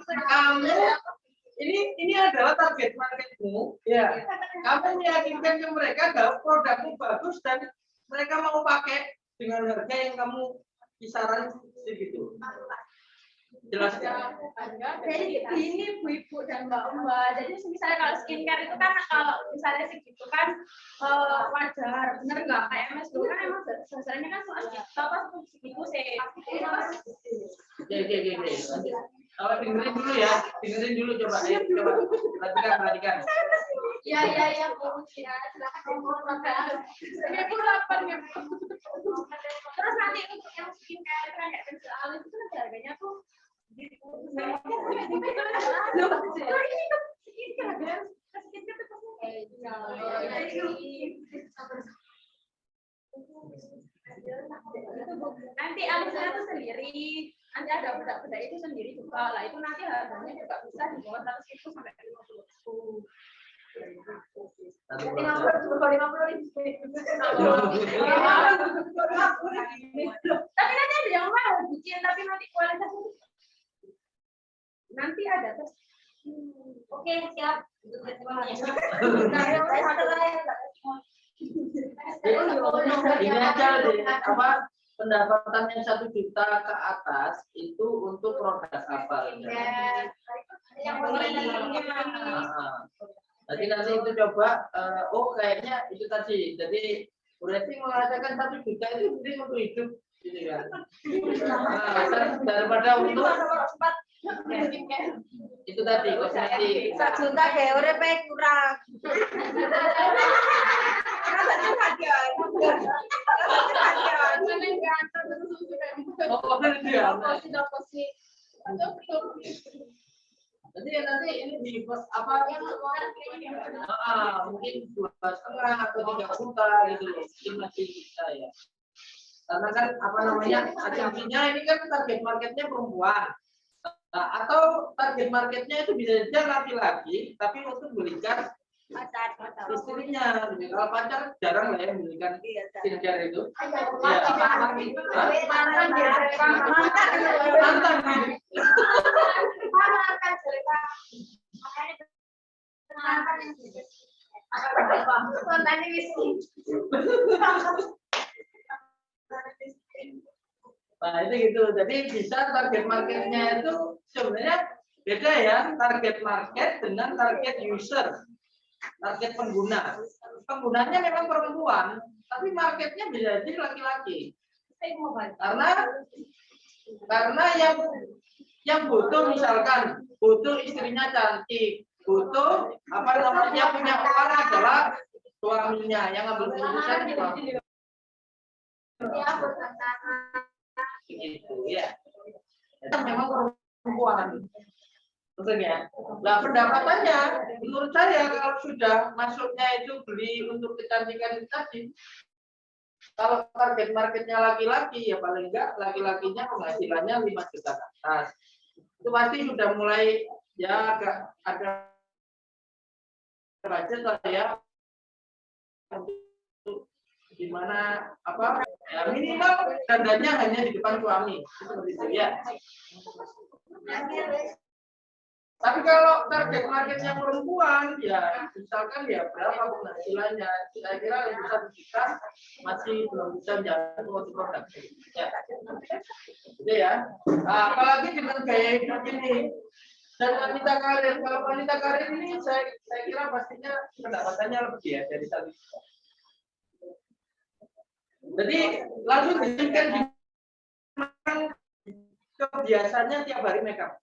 kamu ini adalah target marketmu, ya. Kamu meyakinkan ke mereka bahwa produkmu bagus dan mereka mau pakai dengan harga yang kamu kisaran segitu. Jelas ya? Jadi ini ibu-ibu dan mbak-mbak. Jadi misalnya kalau skincare itu kan kalau misalnya segitu kan wajar, bener nggak? Kayak MS dulu kan emang sasarannya kan cuma segitu sih. Oke. Dengerin dulu ya, dengerin dulu coba. Ayo, coba perhatikan. Iya, Bu. Ya, silakan. Ini pun lapar ya. Terus nanti untuk yang skincare kan kayak pensil alis itu kan harganya tuh nanti alisnya tuh sendiri, nanti ada bedak-bedak itu sendiri juga lah, itu nanti harganya juga bisa di bawah 100 ribu sampai 50 ribu. 50 tapi nanti ada yang mahal bucin tapi nanti kualitasnya nanti ada tes. Oke, siap. Ini aja deh, apa pendapatan yang 1 juta ke atas itu untuk produk apa? Jadi nanti itu coba, kayaknya itu tadi. Jadi berarti mengatakan 1 juta itu penting untuk hidup, gitu kan? Daripada untuk itu tadi kosmetik. 1 juta kayak urip kurang. Jadi nanti ini di apa? Mungkin 2,5 atau 3 juta gitu loh. Mungkin masih bisa ya. Karena kan apa namanya? Asumsinya ini kan target marketnya perempuan. Atau target marketnya itu bisa saja laki-laki, tapi untuk belikan istrinya. Kalau pacar jarang lah ya membelikan skincare itu. Nah itu gitu. Jadi bisa target marketnya itu sebenarnya beda ya, target market dengan target user. Target pengguna. Penggunanya memang perempuan, tapi marketnya bisa jadi laki-laki. Karena yang butuh misalkan butuh istrinya cantik, butuh apa namanya punya uang adalah suaminya yang ngambil keputusan suaminya. Gitu ya. Itu memang perempuan. Tentunya. Nah, pendapatannya menurut saya kalau sudah masuknya itu beli untuk kecantikan itu tadi, kalau target marketnya laki-laki ya paling enggak laki-lakinya penghasilannya 5 juta ke atas. Itu pasti sudah mulai ya ada budget lah ya untuk gimana apa ya minimal dandannya hanya di depan suami seperti itu ya. Tapi kalau target marketnya perempuan, ya misalkan ya berapa penghasilannya, saya kira lebih 1 juta masih belum bisa menjalankan suatu produk. Ya, gitu ya. Nah, apalagi dengan gaya hidup ini dan wanita karir. Kalau wanita karir ini, saya kira pastinya pendapatannya lebih ya dari 1 juta. Jadi langsung diberikan kebiasaannya tiap hari makeup.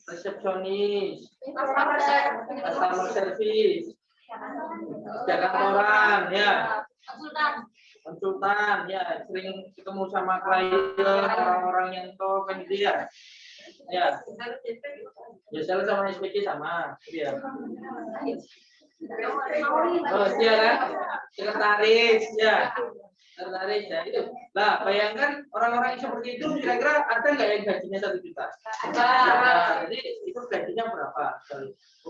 Resepsionis, customer service, jaga orang, ya, konsultan, ya, sering ketemu sama klien, orang-orang yang tahu kan gitu ya, ya, biasanya sama SPG sama, ya. Oh, iya kan, sekretaris, ya. Tertarik ya itu. Nah, bayangkan orang-orang yang seperti itu kira-kira ada nggak yang gajinya 1 juta? Ada. Jadi itu gajinya berapa?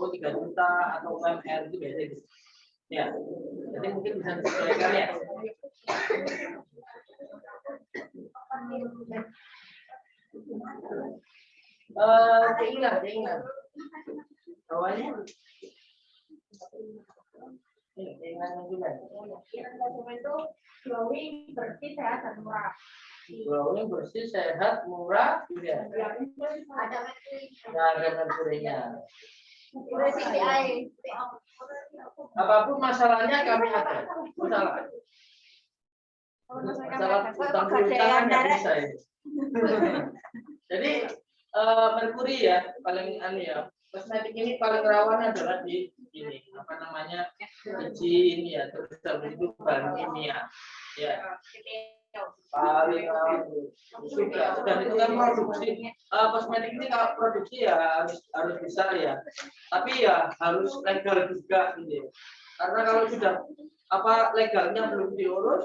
Oh 3 juta atau UMR itu biasa gitu. Ya. Jadi mungkin bisa disesuaikan ya. Keinginan. Awalnya keinginan juga. Konsumen itu glowing, bersih, sehat, dan murah. Glowing, bersih, sehat, murah, ya. Ada merkurinya. Apapun masalahnya kami ada. Masalah utang piutang nggak bisa ini. Jadi merkuri ya paling ya. Kosmetik ini paling rawan adalah di ini apa namanya biji ini ya terus itu bahan kimia ya paling rawan sudah dan itu kan produksi kosmetik ini kalau produksi ya harus besar ya tapi ya harus legal juga gitu karena kalau sudah apa legalnya belum diurus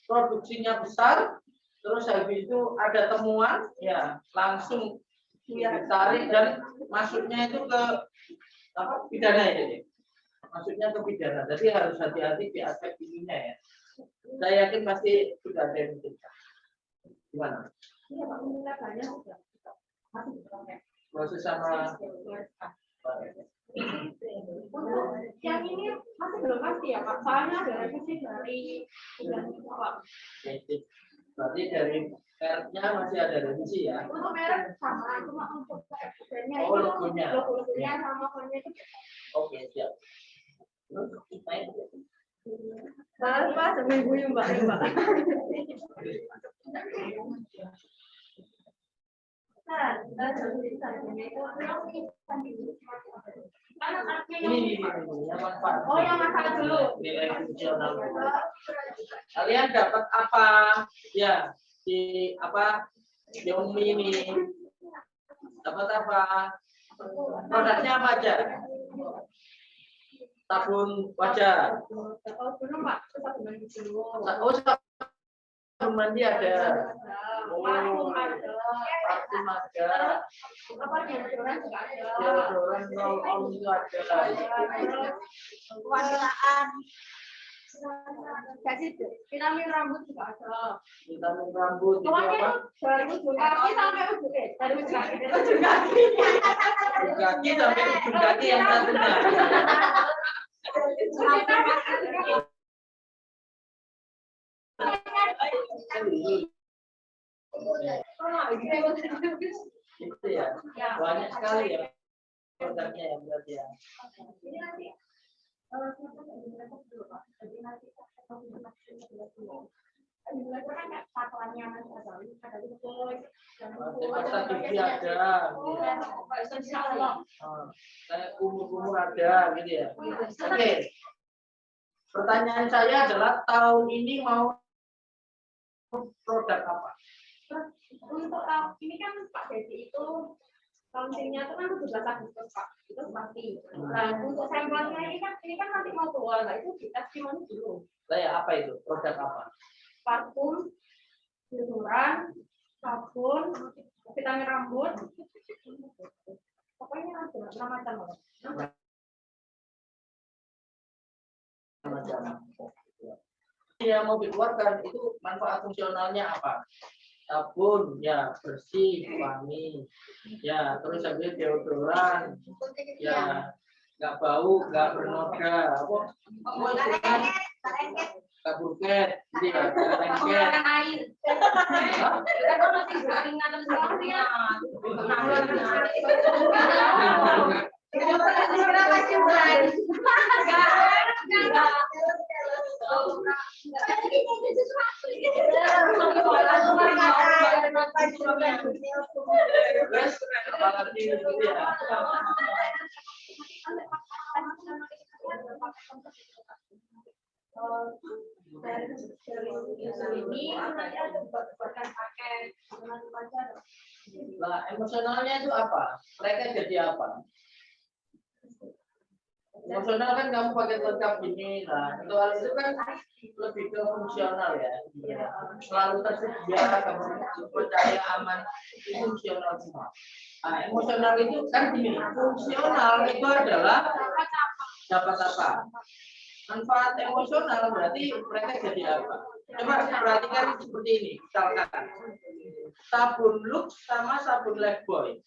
produksinya besar terus habis itu ada temuan ya langsung ditarik dan masuknya itu ke apa pidana ya jadi masuknya ke pidana jadi harus hati-hati di aspek ininya ya saya yakin pasti sudah ada yang kita gimana proses sama yang ini masih belum pasti ya Pak soalnya ada revisi dari Pak. Berarti dari mereknya masih ada revisi ya? Untuk merek sama, cuma untuk brandnya oh, logonya sama fontnya itu. Oke, siap. Pak, seminggu ya Mbak. Ini yang manfaat. Oh, yang manfaat dulu. Nilai fungsional. Kalian dapat apa? Ya, di apa? Xiaomi ini dapat apa? Produknya apa aja? Sabun wajah. Oh, belum Pak, sabun mandi dulu. Oh, sabun mandi ada. Parfum ada. Parfum ada. Apa deodoran juga ada. Deodoran roll-on itu ada. Wanitaan. Jadi vitamin rambut juga ada. Vitamin rambut itu Pokoknya apa? dari ujung kaki sampai ujung dari ujung kaki dari ujung kaki. Ujung kaki sampai ujung kaki yang satunya. Itu ya, banyak sekali ya produknya yang berarti ya. Pasta gigi ada, kayak kumur-kumur ada, gitu ya. Oke. Pertanyaan saya adalah tahun ini mau produk apa? Untuk ini kan Pak Dedi itu launchingnya itu kan 17 Agustus Pak, itu pasti. Nah untuk sampelnya ini kan nanti mau keluar, nah itu kita testimoni dulu. Saya apa itu? Produk apa? Parfum, deodoran, sabun, vitamin rambut, pokoknya ada macam-macam. Yang mau dikeluarkan itu manfaat fungsionalnya apa? Sabun, ya bersih, wangi, ya terus habis deodoran, ya nggak bau, nggak bernoda, apa? Nggak buket, jadi ya lengket. Air. Kita kan masih keringan dan sebagainya. Nah, emosionalnya itu apa? Mereka jadi apa? Emosional kan kamu pakai lengkap gini, nah kalau itu kan lebih ke fungsional ya. Selalu tersedia, kamu percaya aman, itu fungsional semua. Nah, emosional itu kan gini, fungsional itu adalah dapat apa? Manfaat emosional berarti mereka jadi apa? Coba perhatikan seperti ini, misalkan sabun Lux sama sabun Lifebuoy.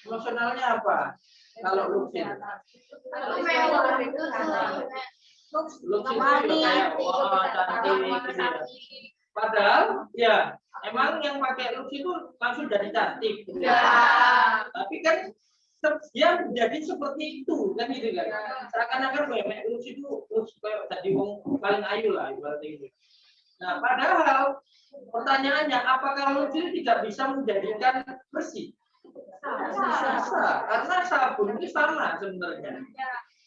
Emosionalnya apa? Kalau Lux ini. Lux itu kayak wah cantik gitu ya. Padahal ya emang yang pakai Lux itu langsung jadi cantik. Gitu ya. Tapi kan dia menjadi seperti itu kan gitu kan. Seakan-akan kayak Lux itu kayak jadi wong paling ayu lah ibaratnya gitu. Nah, padahal pertanyaannya apakah Lux itu tidak bisa menjadikan bersih? Bisa, karena sabun itu sama sebenarnya.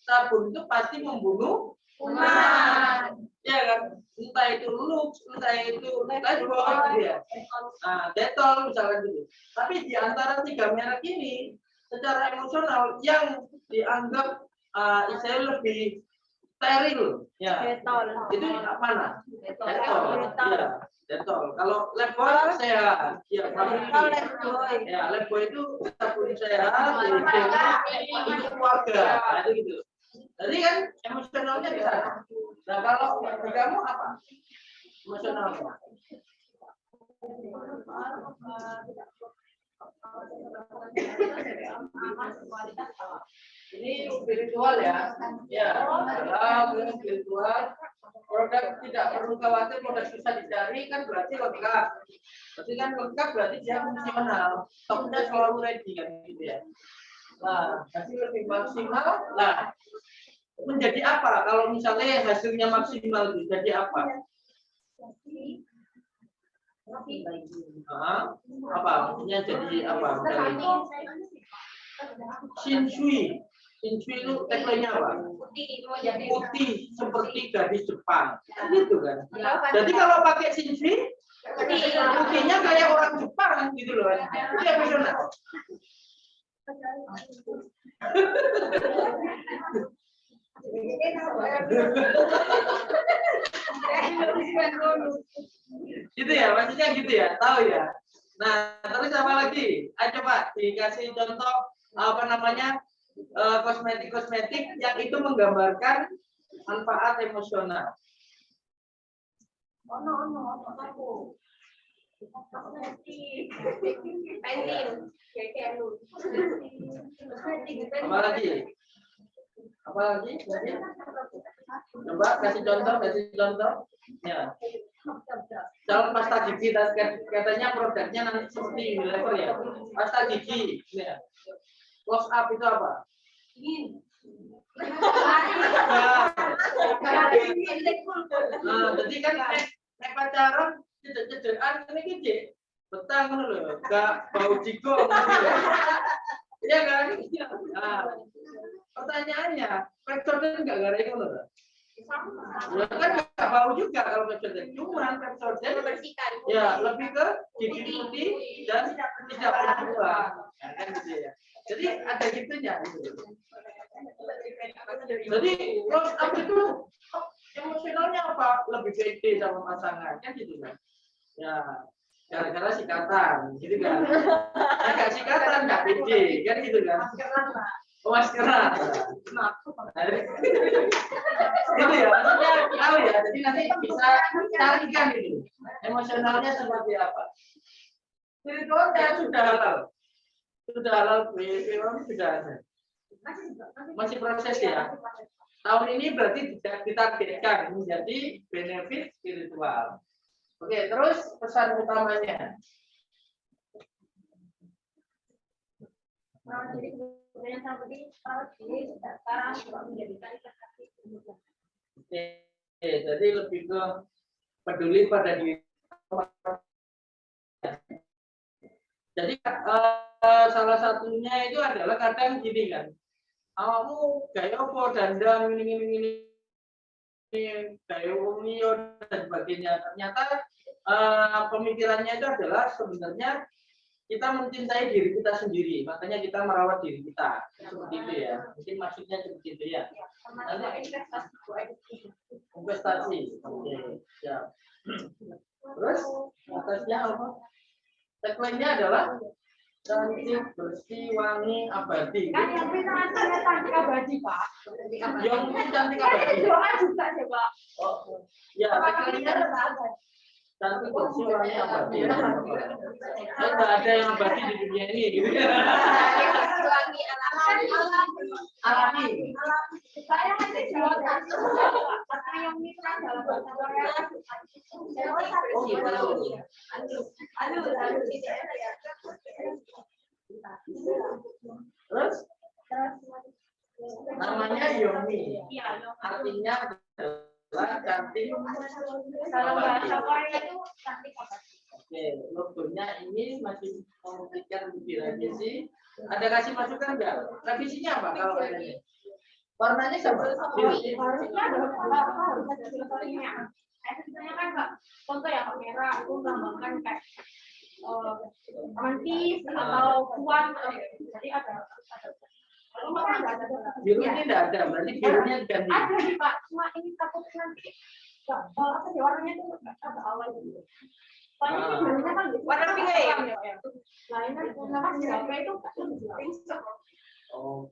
Sabun itu pasti membunuh kuman. Ya kan? Entah itu Lux, entah itu Lifebuoy ya. Nah, Dettol misalnya gitu. Tapi di antara tiga merek ini secara emosional yang dianggap istilahnya lebih steril ya. Dettol. Itu mana? Dettol. Ya, Dettol. Kalau Lifebuoy sehat. Ya, Lifebuoy. Ya, Lifebuoy itu sabun sehat untuk keluarga. Nah, itu gitu. Jadi kan emosionalnya di sana. Nah, kalau di kamu apa? Emosionalnya. Ini spiritual ya. Ya, dalam spiritual produk tidak perlu khawatir produk susah dicari kan berarti lengkap. Berarti kan lengkap berarti dia fungsional. Stoknya selalu ready kan gitu ya. Nah, hasil lebih maksimal. Nah, menjadi apa kalau misalnya hasilnya maksimal itu jadi apa? Apa maksudnya jadi apa? Shinshui. Shinshui itu tagline-nya apa? Putih seperti gadis Jepang. Gitu kan. Jadi kalau pakai Shinshui putihnya kayak orang Jepang gitu loh. Itu emosional. Gitu ya, maksudnya gitu ya, tahu ya. Nah, terus apa lagi? Ayo coba dikasih contoh apa namanya kosmetik-kosmetik yang itu menggambarkan manfaat emosional. Apa lagi? Apa lagi? Coba kasih contoh. Ya. Calon pasta gigi katanya produknya nanti seperti Unilever ya. Pasta gigi. Ya. Close up itu apa? Nah, jadi kan pacaran cedek-cedekan ini gede. Betah kan loh, gak bau jigong. Iya kan? Nah, pertanyaannya, Pepsodent nggak gara-gara itu loh. Ya kan nggak bau juga kalau Pepsodent. Cuma Pepsodent ya lebih ke gigi putih dan tidak berbuah. Kan gitu ya. Jadi ada gitunya. Gitu. Jadi close up itu emosionalnya apa? Lebih pede sama pasangan kan gitu kan? Ya gara-gara sikatan, gitu kan? Ya nggak sikatan, nggak pede kan gitu kan? Maskeran. Gitu ya, maksudnya tahu ya. Jadi nanti bisa carikan itu emosionalnya seperti apa. Spiritual sudah halal, sudah ada. Masih proses ya. Tahun ini berarti ditargetkan menjadi benefit spiritual. Oke, terus pesan utamanya. Oke, jadi lebih ke peduli pada diri. Jadi salah satunya itu adalah kadang gini kan, kamu gaya apa dandan ini gaya umio dan sebagainya. Ternyata pemikirannya itu adalah sebenarnya kita mencintai diri kita sendiri, makanya kita merawat diri kita. Seperti itu ya. Mungkin maksudnya seperti itu ya. Investasi. Oke, siap. Terus atasnya apa? Tagline-nya adalah cantik, bersih, wangi, abadi. Kan yang bisa ada cantik abadi, Pak. Yang cantik Kan abadi. doa juga sih, Pak. Oh, ya, tagline-nya cantik, bersih, wangi, abadi. Ya, nggak ada yang abadi di dunia ini. Gitu. Wangi alami. Saya masih jual satu. Karena yang bisa dalam bahasa Korea. Oh, gitu. Terus namanya Yomi. Artinya adalah cantik. Dalam bahasa Korea itu cantik abadi. Oke, logonya ini masih memberikan direvisi. Ada kasih masukan nggak? Revisinya apa kalau ada ini? Warnanya sama. Harusnya harus ada filosofinya. Kayak misalnya kan Kak, contoh ya Kak merah itu melambangkan kayak romantis atau kuat. Jadi ada. Kalau nggak ada. Biru ini nggak ada, berarti birunya ganti. Ada nih Pak, cuma ini takut nanti apa sih warnanya itu nggak ada awal gitu. Soalnya ini birunya kan warna pink ya. Nah ini kan itu Oh.